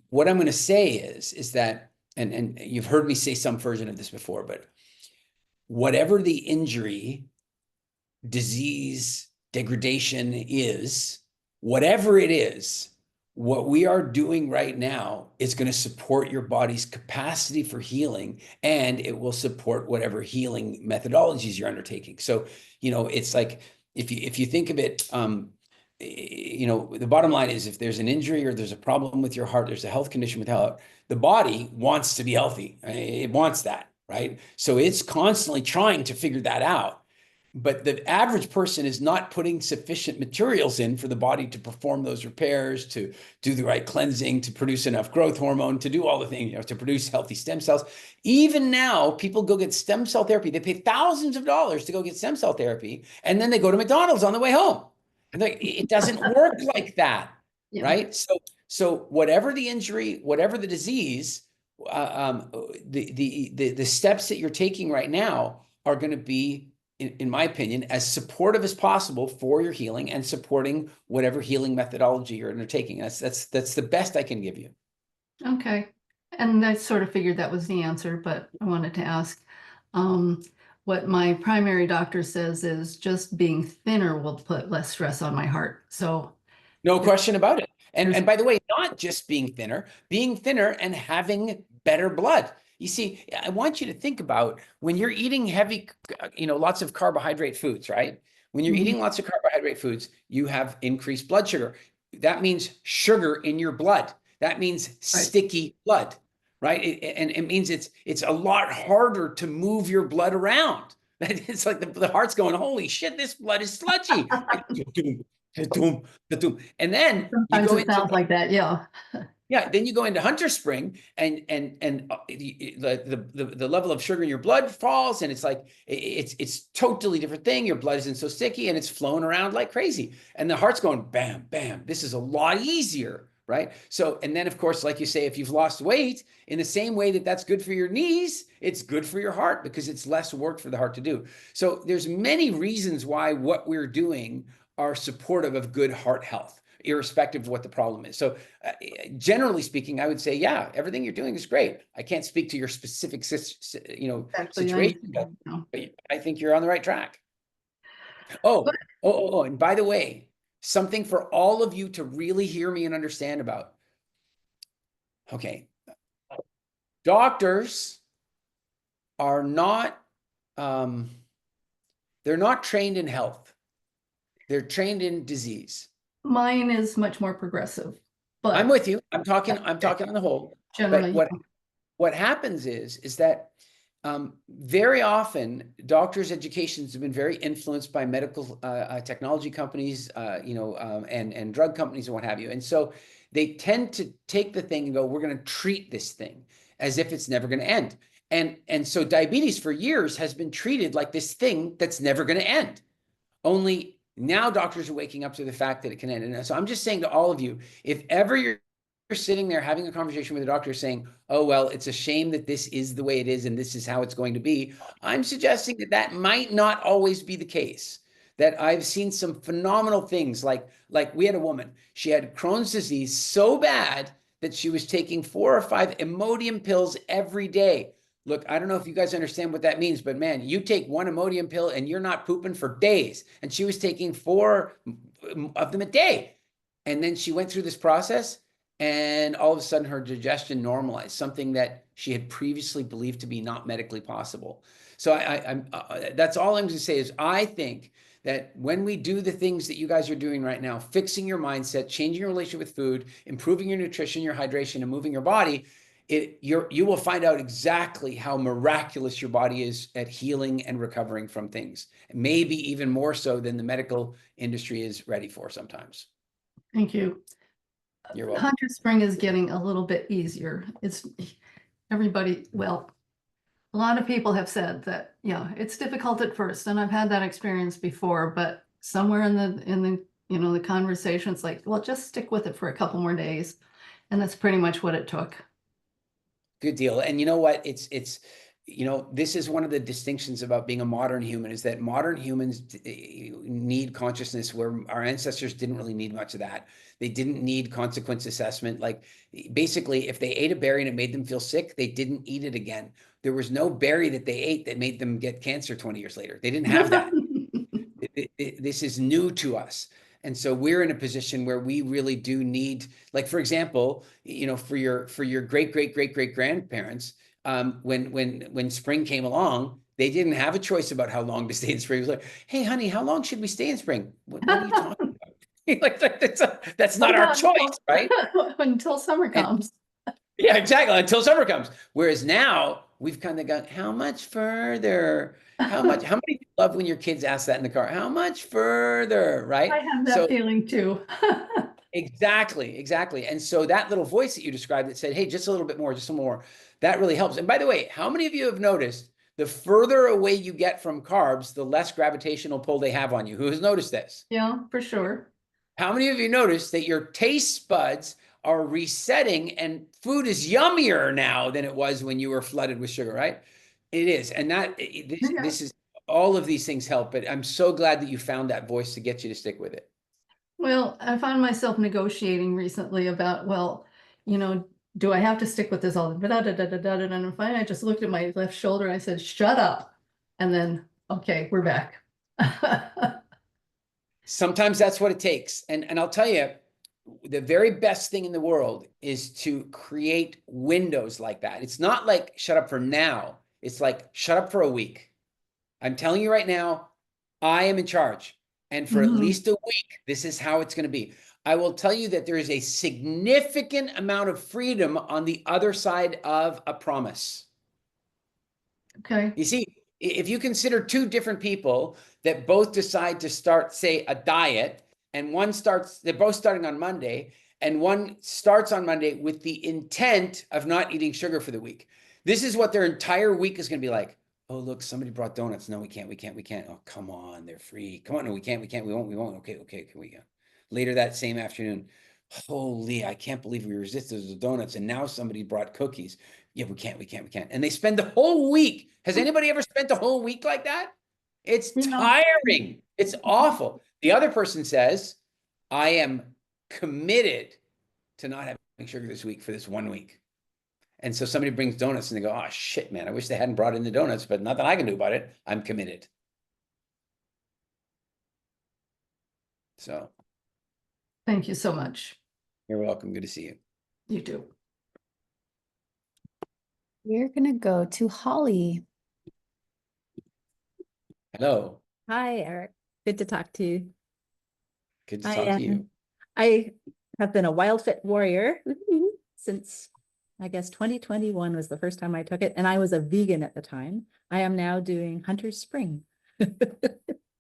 A: what I'm going to say is that, and you've heard me say some version of this before, but whatever the injury, disease, degradation is, whatever it is, what we are doing right now is going to support your body's capacity for healing, and it will support whatever healing methodologies you're undertaking. So, you know, it's like if you think of it, you know, the bottom line is if there's an injury or there's a problem with your heart, there's a health condition with health, the body wants to be healthy. It wants that, right? So it's constantly trying to figure that out. But the average person is not putting sufficient materials in for the body to perform those repairs, to do the right cleansing, to produce enough growth hormone, to do all the things, you know, to produce healthy stem cells. Even now, people go get stem cell therapy. They pay thousands of dollars to go get stem cell therapy, and then they go to McDonald's on the way home. And it doesn't work like that,
H: Yeah.
A: right? So whatever the injury, whatever the disease, the steps that you're taking right now are going to be, in my opinion, as supportive as possible for your healing and supporting whatever healing methodology you're undertaking. That's the best I can give you.
H: Okay. And I sort of figured that was the answer, but I wanted to ask, what my primary doctor says is just being thinner will put less stress on my heart. So
A: no question about it. And by the way, not just being thinner and having better blood. You see, I want you to think about when you're eating heavy, you know, lots of carbohydrate foods, right? When you're eating lots of carbohydrate foods, you have increased blood sugar. That means sugar in your blood. That means sticky blood, right? And it means it's a lot harder to move your blood around. It's like the heart's going, holy shit, this blood is sludgy. And then
H: sometimes it sounds like that, yeah.
A: Yeah, then you go into Hunter Spring, and the level of sugar in your blood falls, and it's like it's totally different thing. Your blood isn't so sticky, and it's flowing around like crazy, and the heart's going bam, bam. This is a lot easier, right? So, and then of course, like you say, if you've lost weight, in the same way that that's good for your knees, it's good for your heart because it's less work for the heart to do. So, there's many reasons why what we're doing are supportive of good heart health, irrespective of what the problem is. So generally speaking, I would say, yeah, everything you're doing is great. I can't speak to your specific, you know, situation, but I think you're on the right track. Oh, and by the way, something for all of you to really hear me and understand about. Okay. Doctors are not, they're not trained in health. They're trained in disease.
H: Mine is much more progressive, but
A: I'm with you. I'm talking on the whole.
H: Generally,
A: but what happens is that very often doctors' educations have been very influenced by medical technology companies, you know, and drug companies and what have you. And so they tend to take the thing and go, we're going to treat this thing as if it's never going to end. And so diabetes for years has been treated like this thing that's never going to end. Only now doctors are waking up to the fact that it can end. And so I'm just saying to all of you, if ever you're sitting there having a conversation with a doctor saying, oh, well, it's a shame that this is the way it is and this is how it's going to be, I'm suggesting that that might not always be the case. That I've seen some phenomenal things, like we had a woman, she had Crohn's disease so bad that she was taking 4 or 5 Imodium pills every day. Look, I don't know if you guys understand what that means, but man, you take 1 Imodium pill and you're not pooping for days. And she was taking 4 of them a day. And then she went through this process, and all of a sudden her digestion normalized, something that she had previously believed to be not medically possible. So that's all I'm going to say is I think that when we do the things that you guys are doing right now, fixing your mindset, changing your relationship with food, improving your nutrition, your hydration, and moving your body, you will find out exactly how miraculous your body is at healing and recovering from things, maybe even more so than the medical industry is ready for sometimes.
H: Thank you.
A: You're welcome.
H: Hunter Spring is getting a little bit easier. It's everybody, well, a lot of people have said that, yeah, it's difficult at first, and I've had that experience before, but somewhere in the the conversation, it's like, well, just stick with it for a couple more days. And that's pretty much what it took.
A: Good deal. And you know what? It's this is one of the distinctions about being a modern human, is that modern humans need consciousness where our ancestors didn't really need much of that. They didn't need consequence assessment. Like basically, if they ate a berry and it made them feel sick, they didn't eat it again. There was no berry that they ate that made them get cancer 20 years later. They didn't have that. This is new to us. And so we're in a position where we really do need, like, for example, for your great grandparents, when spring came along, they didn't have a choice about how long to stay in spring. It was like, hey, honey, how long should we stay in spring? What are you talking about? Like, that's not our choice, right?
H: Until summer comes.
A: Yeah, exactly. Until summer comes. Whereas now we've kind of got, how much further? How many people love when your kids ask that in the car? How much further? Right?
H: I have that feeling too.
A: Exactly. And so that little voice that you described that said, hey, just a little bit more, just some more, that really helps. And by the way, how many of you have noticed the further away you get from carbs, the less gravitational pull they have on you? Who has noticed this?
H: Yeah, for sure.
A: How many of you noticed that your taste buds are resetting and food is yummier now than it was when you were flooded with sugar, right? It is. And this is, all of these things help, but I'm so glad that you found that voice to get you to stick with it.
H: Well, I found myself negotiating recently about, well, do I have to stick with this all? And finally I just looked at my left shoulder and I said, shut up. And then, okay, we're back.
A: Sometimes that's what it takes. And I'll tell you, the very best thing in the world is to create windows like that. It's not like shut up for now. It's like shut up for a week. I'm telling you right now, I am in charge. And for at least a week, this is how it's going to be. I will tell you that there is a significant amount of freedom on the other side of a promise.
H: Okay.
A: You see, if you consider 2 different people that both decide to start, say, a diet, and they're both starting on Monday, and one starts on Monday with the intent of not eating sugar for the week. This is what their entire week is going to be like. Oh, look, somebody brought donuts. No, we can't. Oh, come on, they're free. Come on, no, we can't. We won't. Okay, can we go? Later that same afternoon, holy, I can't believe we resisted the donuts, and now somebody brought cookies. Yeah, we can't. And they spend the whole week. Has anybody ever spent a whole week like that? It's tiring. It's awful. The other person says, I am committed to not having sugar this week for this 1 week. And so somebody brings donuts and they go, oh, shit, man, I wish they hadn't brought in the donuts, but nothing I can do about it. I'm committed. So.
H: Thank you so much.
A: You're welcome. Good to see you.
H: You too.
B: We're going to go to Holly.
A: Hello.
I: Hi, Eric. Good to talk to you.
A: Good to talk to you.
I: I have been a WildFit warrior since, I guess, 2021 was the first time I took it, and I was a vegan at the time. I am now doing Hunter's Spring.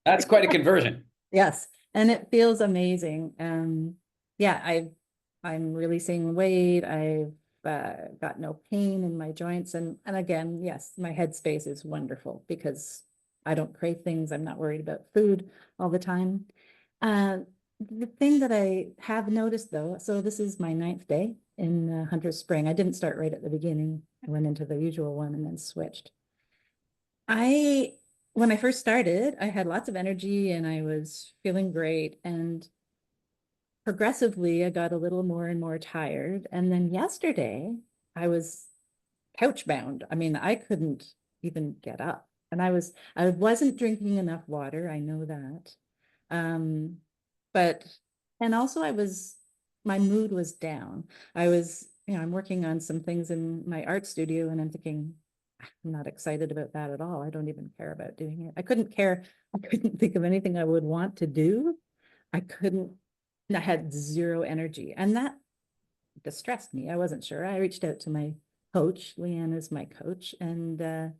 A: That's quite a conversion.
I: Yes, and it feels amazing. Yeah, I'm releasing weight. I've got no pain in my joints, and again, yes, my headspace is wonderful because I don't crave things. I'm not worried about food all the time. The thing that I have noticed though, so this is my 9th day, in Hunter Spring. I didn't start right at the beginning. I went into the usual one and then switched. When I first started, I had lots of energy and I was feeling great. And progressively, I got a little more and more tired. And then yesterday, I was couch bound. I mean, I couldn't even get up. And I wasn't drinking enough water. I know that. And also my mood was down. I'm working on some things in my art studio and I'm thinking, I'm not excited about that at all. I don't even care about doing it. I couldn't think of anything I would want to do. I had zero energy and that distressed me. I wasn't sure. I reached out to my coach. Leanne is my coach, and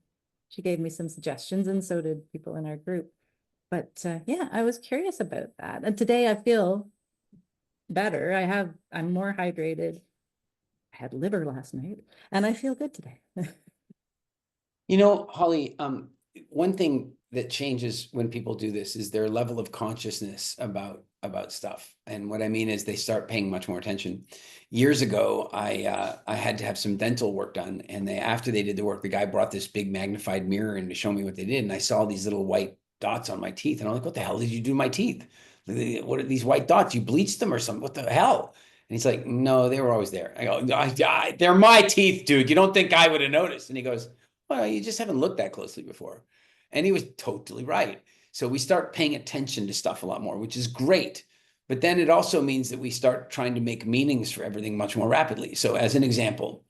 I: she gave me some suggestions, and so did people in our group. But yeah, I was curious about that. And today I feel better. I'm more hydrated. I had liver last night, and I feel good today.
A: You know, Holly, one thing that changes when people do this is their level of consciousness about stuff. And what I mean is they start paying much more attention. Years ago, I had to have some dental work done, and after they did the work, the guy brought this big magnified mirror in to show me what they did, and I saw these little white dots on my teeth, and I'm like, "What the hell did you do to my teeth? What are these white dots? You bleached them or something? What the hell?" And he's like, "No, they were always there." I go, "They're my teeth, dude. You don't think I would have noticed?" And he goes, "Well, you just haven't looked that closely before." And he was totally right. So we start paying attention to stuff a lot more, which is great. But then it also means that we start trying to make meanings for everything much more rapidly. So as an example,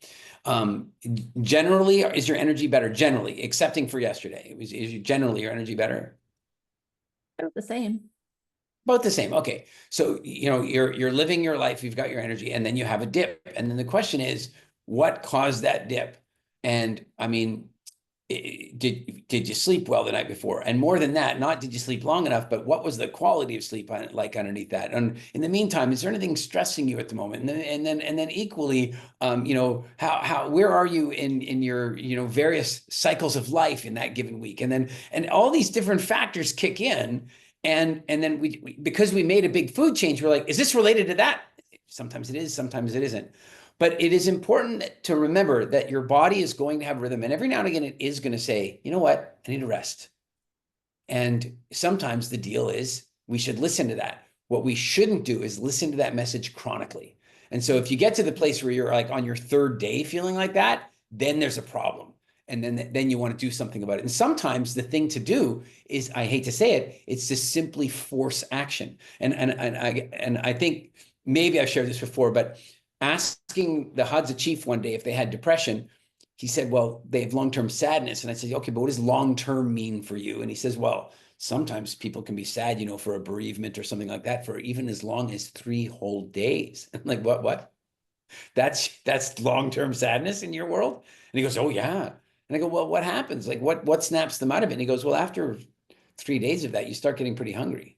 A: generally, is your energy better? Generally, excepting for yesterday, generally your energy better?
I: About the same.
A: Both the same. Okay. So, you're living your life, you've got your energy, and then you have a dip. And then the question is, what caused that dip? And I mean, did you sleep well the night before? And more than that, not did you sleep long enough, but what was the quality of sleep like underneath that? And in the meantime, is there anything stressing you at the moment? And then equally, where are you in your various cycles of life in that given week? And all these different factors kick in. And then because we made a big food change, we're like, is this related to that? Sometimes it is, sometimes it isn't. But it is important to remember that your body is going to have rhythm. And every now and again, it is going to say, you know what? I need to rest. And sometimes the deal is we should listen to that. What we shouldn't do is listen to that message chronically. And so if you get to the place where you're like on your third day feeling like that, then there's a problem. And then you want to do something about it. And sometimes the thing to do is, I hate to say it, it's to simply force action. And I think maybe I've shared this before, but asking the Hadza chief one day if they had depression, he said, well, they have long-term sadness. And I said, okay, but what does long-term mean for you? And he says, well, sometimes people can be sad, for a bereavement or something like that for even as long as 3 whole days. I'm like, what? That's long-term sadness in your world? And he goes, oh yeah. And I go, well, what happens? Like what snaps them out of it? And he goes, well, after 3 days of that, you start getting pretty hungry.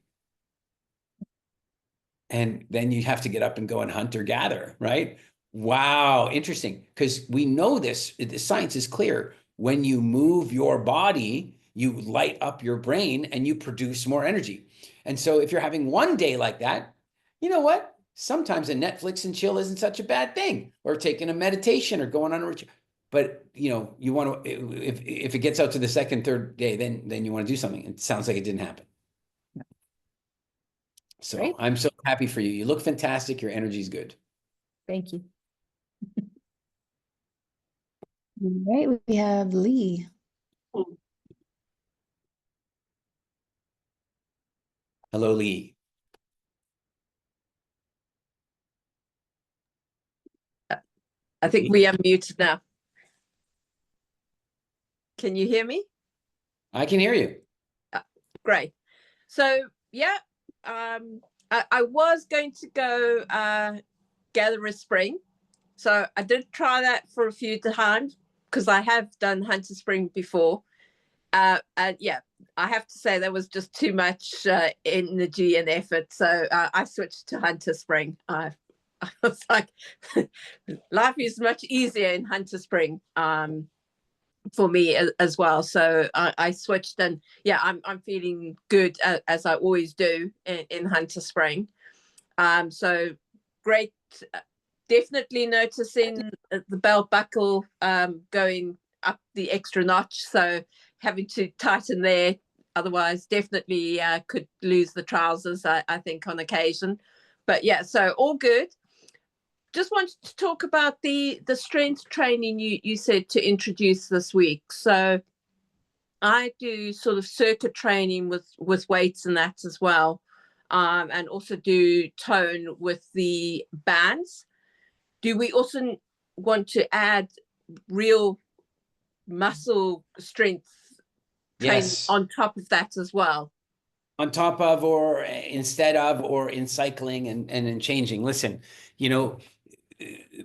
A: And then you have to get up and go and hunt or gather, right? Wow, interesting. Because we know the science is clear. When you move your body, you light up your brain and you produce more energy. And so if you're having one day like that, you know what? Sometimes a Netflix and chill isn't such a bad thing, or taking a meditation or going on a retreat. But you want to, if it gets out to the second, third day, then you want to do something. It sounds like it didn't happen. So
I: Great.
A: I'm so happy for you. You look fantastic. Your energy is good.
I: Thank you.
B: All right, we have Lee.
A: Hello, Lee.
J: I think we are muted now. Can you hear me?
A: I can hear you.
J: Great. So yeah, I was going to go gather a spring. So I did try that for a few times because I have done Hunter Spring before. And yeah, I have to say there was just too much energy and effort. So I switched to Hunter Spring. I was like, life is much easier in Hunter Spring for me as well. So I switched, and yeah, I'm feeling good as I always do in Hunter Spring. So great definitely noticing the belt buckle going up the extra notch. So having to tighten there, otherwise definitely could lose the trousers, I think, on occasion. But yeah, so all good. Just wanted to talk about the strength training you said to introduce this week. So I do sort of circuit training with weights and that as well, and also do tone with the bands. Do we also want to add real muscle strength training
A: Yes.
J: on top of that as well?
A: On top of, or instead of, or in cycling and in changing. Listen, you know,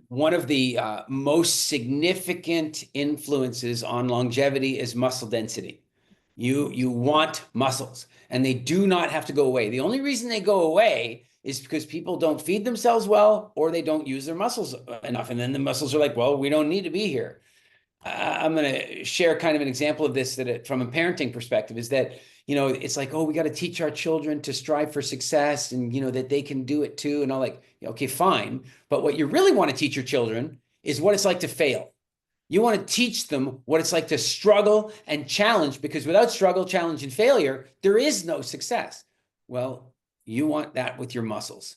A: one of the most significant influences on longevity is muscle density. You want muscles, and they do not have to go away. The only reason they go away is because people don't feed themselves well, or they don't use their muscles enough. And then the muscles are like, well, we don't need to be here. I'm going to share kind of an example of this from a parenting perspective, is that, you know, it's like, oh, we got to teach our children to strive for success, and, you know, that they can do it too. And I'm like, okay, fine. But what you really want to teach your children is what it's like to fail. You want to teach them what it's like to struggle and challenge, because without struggle, challenge, and failure, there is no success. Well, you want that with your muscles.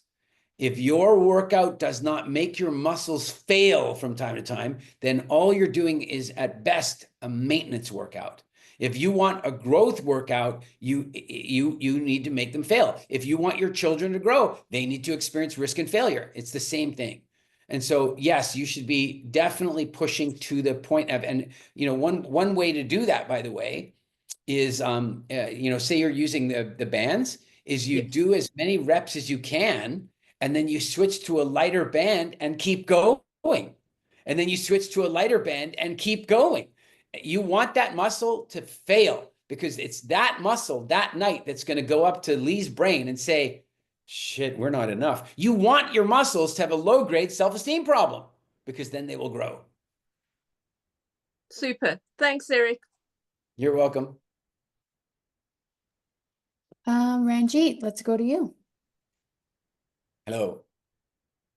A: If your workout does not make your muscles fail from time to time, then all you're doing is at best a maintenance workout. If you want a growth workout, you need to make them fail. If you want your children to grow, they need to experience risk and failure. It's the same thing. And so, yes, you should be definitely pushing to the point of, and, you know, one way to do that, by the way, is, you know, say you're using the bands, is you do as many reps as you can, and then you switch to a lighter band and keep going. And then you switch to a lighter band and keep going. You want that muscle to fail, because it's that muscle that night that's going to go up to Lee's brain and say, shit, we're not enough. You want your muscles to have a low-grade self-esteem problem, because then they will grow.
J: Super. Thanks, Eric.
A: You're welcome.
B: Ranjit, let's go to you.
A: Hello.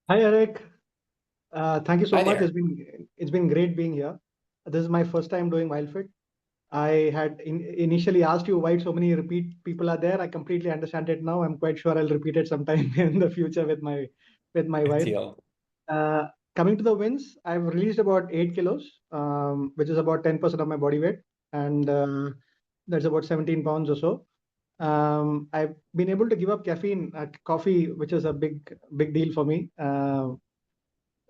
K: Hi, Eric. Thank you so
A: Hi
K: much.
A: there.
K: It's been great being here. This is my first time doing WildFit. I had initially asked you why so many repeat people are there. I completely understand it now. I'm quite sure I'll repeat it sometime in the future with my wife. Coming to the wins, I've released about 8 kilos, which is about 10% of my body weight, and that's about 17 pounds or so. I've been able to give up caffeine, coffee, which is a big deal for me.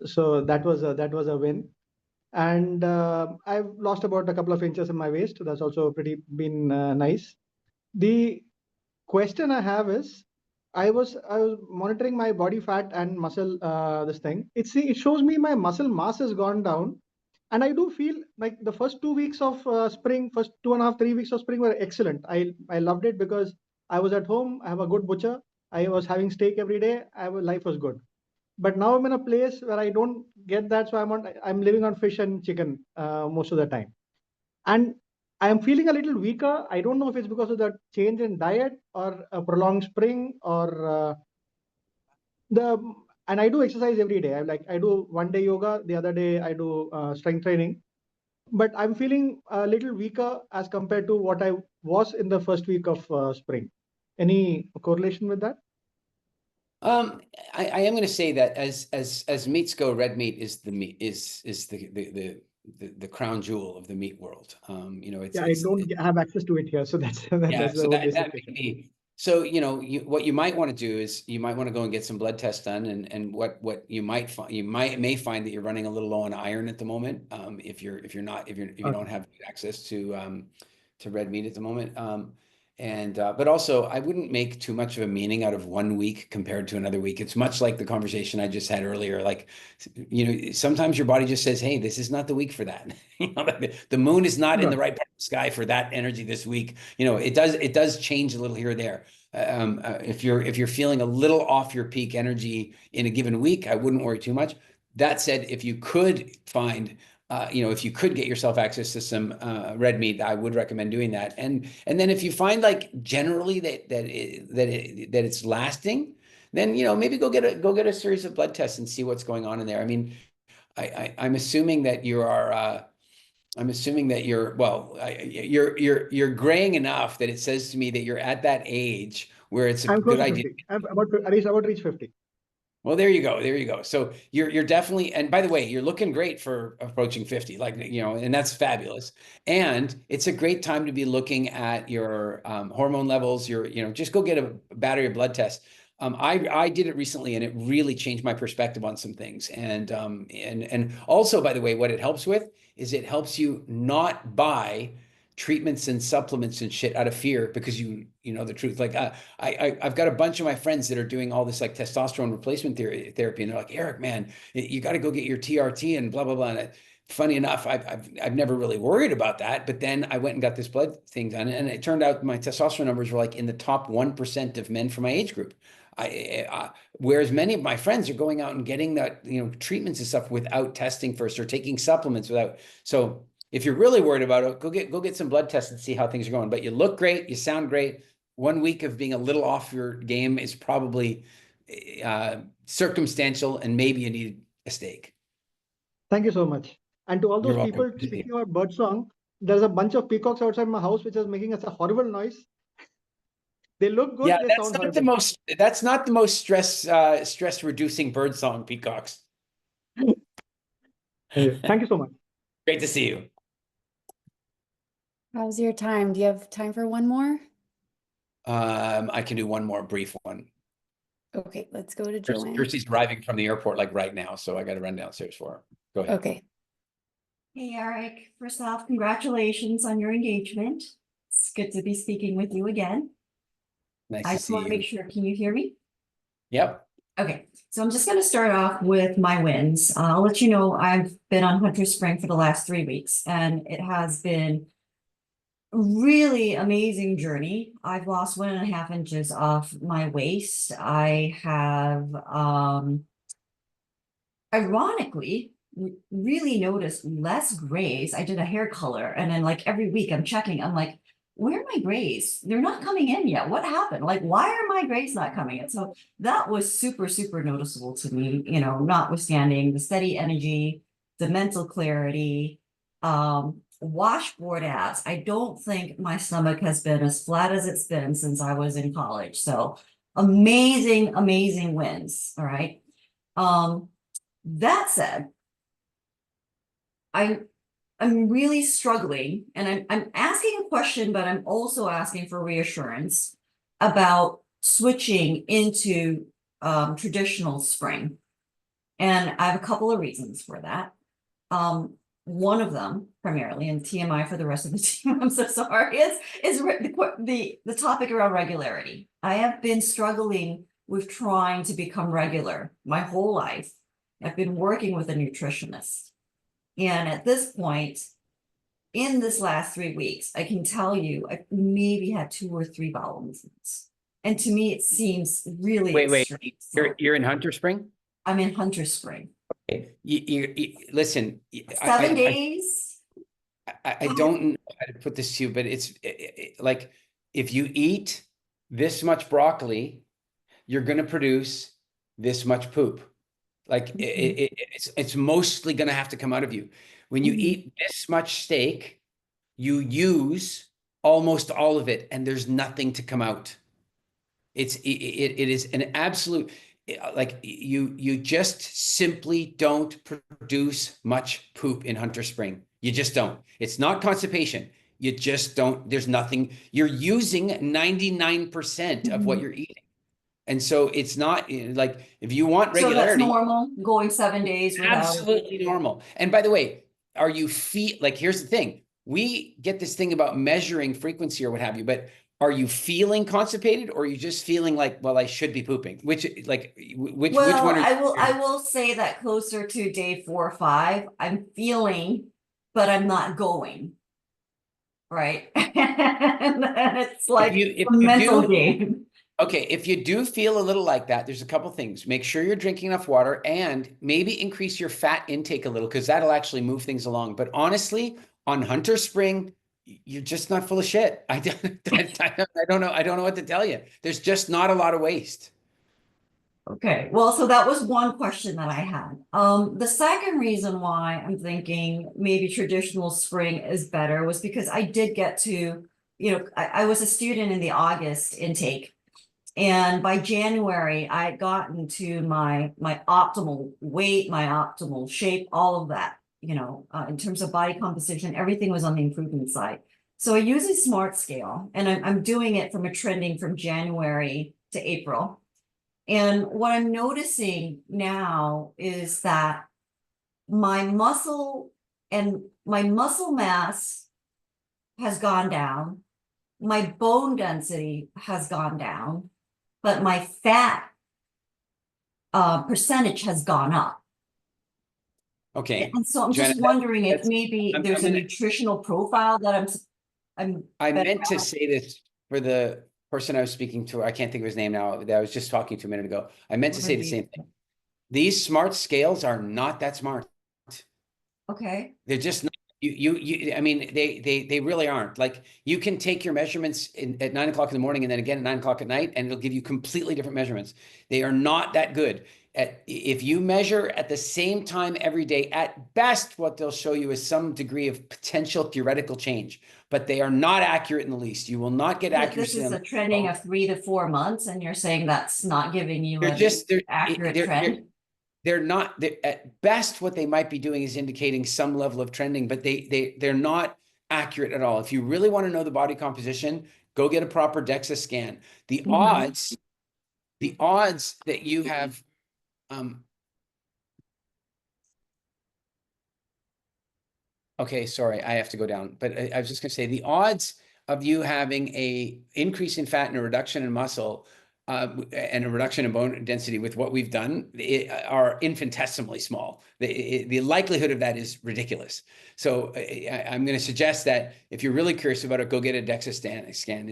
K: So that was a win. And I've lost about a couple of inches in my waist. That's also been nice. The question I have is, I was monitoring my body fat and muscle, this thing. It shows me my muscle mass has gone down, and I do feel like the first 2 weeks of spring, first 2.5, 3 weeks of spring were excellent. I loved it because I was at home. I have a good butcher. I was having steak every day. Life was good. But now I'm in a place where I don't get that, so I'm living on fish and chicken most of the time, and I'm feeling a little weaker. I don't know if it's because of the change in diet or a prolonged spring, or and I do exercise every day. I do one day yoga, the other day I do strength training, but I'm feeling a little weaker as compared to what I was in the first week of spring. Any correlation with that?
A: I am going to say that as meats go, red meat is the meat is the crown jewel of the meat world. You know,
K: I don't have access to it here, so that's that's the only
A: that may be. So, you know, what you might want to do is you might want to go and get some blood tests done, and what you might find, may find that you're running a little low on iron at the moment. If you don't have access to red meat at the moment. But also, I wouldn't make too much of a meaning out of 1 week compared to another week. It's much like the conversation I just had earlier. Like, you know, sometimes your body just says, hey, this is not the week for that. You know, the moon is not in the right part of the sky for that energy this week. You know, it does change a little here or there. If you're feeling a little off your peak energy in a given week, I wouldn't worry too much. That said, if you could find you know, if you could get yourself access to some red meat, I would recommend doing that. And then if you find, like, generally that it's lasting, then, you know, maybe go get a series of blood tests and see what's going on in there. I mean, I'm assuming that you are. I'm assuming that you're graying enough that it says to me that you're at that age where it's a
K: I'm close
A: good
K: to
A: idea.
K: 50. I'm about to reach 50.
A: Well, there you go. There you go. So you're definitely, and by the way, you're looking great for approaching 50, like, you know, and that's fabulous. And it's a great time to be looking at your hormone levels, you know, just go get a battery of blood tests. I did it recently and it really changed my perspective on some things. And also, by the way, what it helps with is it helps you not buy treatments and supplements and shit out of fear because you know the truth. Like I've got a bunch of my friends that are doing all this like testosterone replacement therapy, and they're like, Eric, man, you got to go get your TRT and blah blah blah. And funny enough, I've never really worried about that, but then I went and got this blood thing done, and it turned out my testosterone numbers were like in the top 1% of men for my age group. Whereas many of my friends are going out and getting that, you know, treatments and stuff without testing first, or taking supplements without. So if you're really worried about it, go get some blood tests and see how things are going. But you look great, you sound great. 1 week of being a little off your game is probably circumstantial, and maybe you need a steak.
K: Thank you so much. And to all those
A: You're
K: people
A: welcome.
K: speaking about birdsong, there's a bunch of peacocks outside my house which is making us a horrible noise. They look good,
A: Yeah,
K: they
A: that's
K: sound
A: not
K: horrible.
A: that's not the most stress reducing bird song, peacocks.
K: Thank you so much.
A: Great to see you.
B: How's your time? Do you have time for one more?
A: I can do one more brief one.
B: Okay, let's go to Joanne.
A: Kirsty's driving from the airport like right now, so I got to run downstairs for her. Go ahead.
B: Okay.
L: Hey, Eric. First off, congratulations on your engagement. It's good to be speaking with you again.
A: Nice
L: I
A: to
L: just
A: see
L: want to
A: you.
L: make sure, can you hear me?
A: Yep.
L: Okay, so I'm just going to start off with my wins. I'll let you know I've been on Hunter Spring for the last 3 weeks, and it has been a really amazing journey. I've lost 1.5 inches off my waist. I have, ironically, really noticed less grays. I did a hair color, and then like every week I'm checking, I'm like, where are my grays? They're not coming in yet. What happened? Like, why are my grays not coming in? So that was super, super noticeable to me, you know, notwithstanding the steady energy, the mental clarity, washboard abs. I don't think my stomach has been as flat as it's been since I was in college. So amazing, amazing wins. All right. That said, I'm really struggling, and I'm asking a question, but I'm also asking for reassurance about switching into traditional spring. And I have a couple of reasons for that. One of them, primarily, and TMI for the rest of the team, I'm so sorry, is the topic around regularity. I have been struggling with trying to become regular my whole life. I've been working with a nutritionist. And at this point, in this last 3 weeks, I can tell you I maybe had 2 or 3 bowel movements. And to me, it seems really
A: Wait.
L: extreme. So
A: You're in Hunter Spring?
L: I'm in Hunter Spring.
A: Okay. You listen.
L: 7 days.
A: I don't know how to put this to you, but it's like if you eat this much broccoli, you're going to produce this much poop. Like it's mostly going to have to come out of you. When you eat this much steak, you use almost all of it, and there's nothing to come out. It is an absolute, like you just simply don't produce much poop in Hunter Spring. You just don't. It's not constipation. You just don't. There's nothing. You're using 99% of what you're eating. And so it's not like if you want
L: So that's
A: regularity,
L: normal, going 7 days without.
A: absolutely normal. And by the way, are you like, here's the thing. We get this thing about measuring frequency or what have you, but are you feeling constipated, or are you just feeling like, well, I should be pooping? Which one
L: Well,
A: are
L: I will say that closer to day 4 or 5, I'm feeling, but I'm not going. Right. And it's like
A: if
L: a
A: you
L: mental
A: do,
L: game.
A: okay, if you do feel a little like that, there's a couple things. Make sure you're drinking enough water, and maybe increase your fat intake a little, because that'll actually move things along. But honestly, on Hunter Spring, you're just not full of shit. I don't know what to tell you. There's just not a lot of waste.
L: Okay, well, so that was one question that I had. The second reason why I'm thinking maybe traditional spring is better was because I did get to, I was a student in the August intake. And by January, I had gotten to my optimal weight, my optimal shape, all of that, in terms of body composition, everything was on the improvement side. So I use a SMART scale, and I'm doing it from a trending from January to April. And what I'm noticing now is that my muscle mass has gone down, my bone density has gone down, but my fat percentage has gone up.
A: Okay.
L: And so I'm
A: Jenna,
L: just wondering if maybe
A: I'm
L: there's a
A: gonna-
L: nutritional profile that
A: I meant to say this for the person I was speaking to. I can't think of his name now, that I was just talking to a minute ago. I meant to say the same thing. These smart scales are not that smart.
L: Okay.
A: They're just not. I mean, they really aren't. Like, you can take your measurements at 9 o'clock in the morning and then again at 9 o'clock at night, and it'll give you completely different measurements. They are not that good. If you measure at the same time every day, at best, what they'll show you is some degree of potential theoretical change, but they are not accurate in the least. You will not get accuracy.
L: This is a trending of 3 to 4 months, and you're saying that's not giving you
A: They're
L: an accurate trend?
A: They're not, at best, what they might be doing is indicating some level of trending, but they're not accurate at all. If you really want to know the body composition, go get a proper DEXA scan. The odds that you have, okay, sorry, I have to go down, but I was just gonna say the odds of you having a increase in fat and a reduction in muscle and a reduction in bone density with what we've done are infinitesimally small. The likelihood of that is ridiculous. So I'm going to suggest that if you're really curious about it, go get a DEXA scan.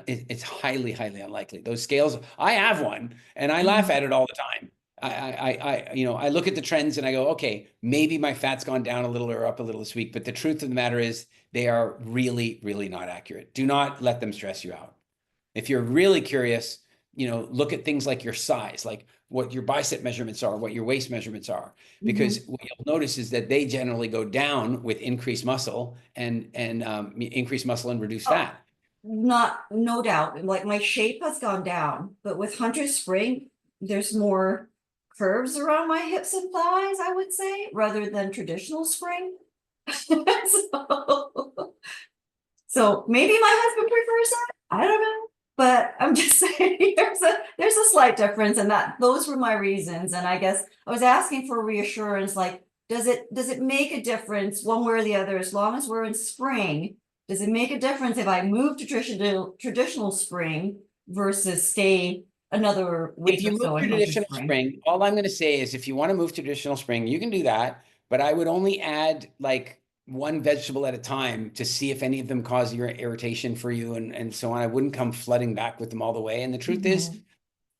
A: It's highly, highly unlikely. Those scales, I have one and I laugh at it all the time. I look at the trends and I go, okay, maybe my fat's gone down a little or up a little this week, but the truth of the matter is they are really, really not accurate. Do not let them stress you out. If you're really curious, look at things like your size, like what your bicep measurements are, what your waist measurements are, because what you'll notice is that they generally go down with increased muscle and increased muscle and reduced fat.
L: No doubt. Like, my shape has gone down, but with Hunter Spring, there's more curves around my hips and thighs, I would say, rather than traditional spring. So maybe my husband prefers that. I don't know. But I'm just saying there's a slight difference, and those were my reasons. And I guess I was asking for reassurance, like, does it make a difference one way or the other, as long as we're in spring? Does it make a difference if I move to traditional spring versus stay another week
A: or so? If you move to traditional spring, all I'm going to say is, if you want to move to traditional spring, you can do that, but I would only add like one vegetable at a time to see if any of them cause your irritation for you and so on. I wouldn't come flooding back with them all the way. And the truth is,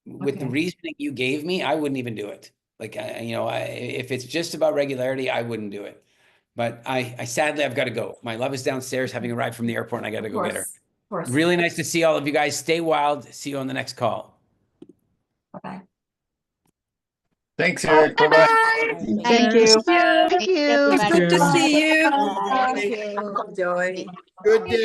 A: with the reasoning you gave me, I wouldn't even do it. Like, if it's just about regularity, I wouldn't do it. But I sadly, I've got to go. My love is downstairs having a ride from the airport, and I got to go get her.
L: Of course.
A: Really nice to see all of you guys. Stay wild. See you on the next call.
L: Bye-bye.
M: Thanks, Eric. Bye-bye.
F: Thank you.
J: Thank you.
F: Thank you.
J: Good to see you.
F: Thank
J: you. Enjoy.
M: Good day.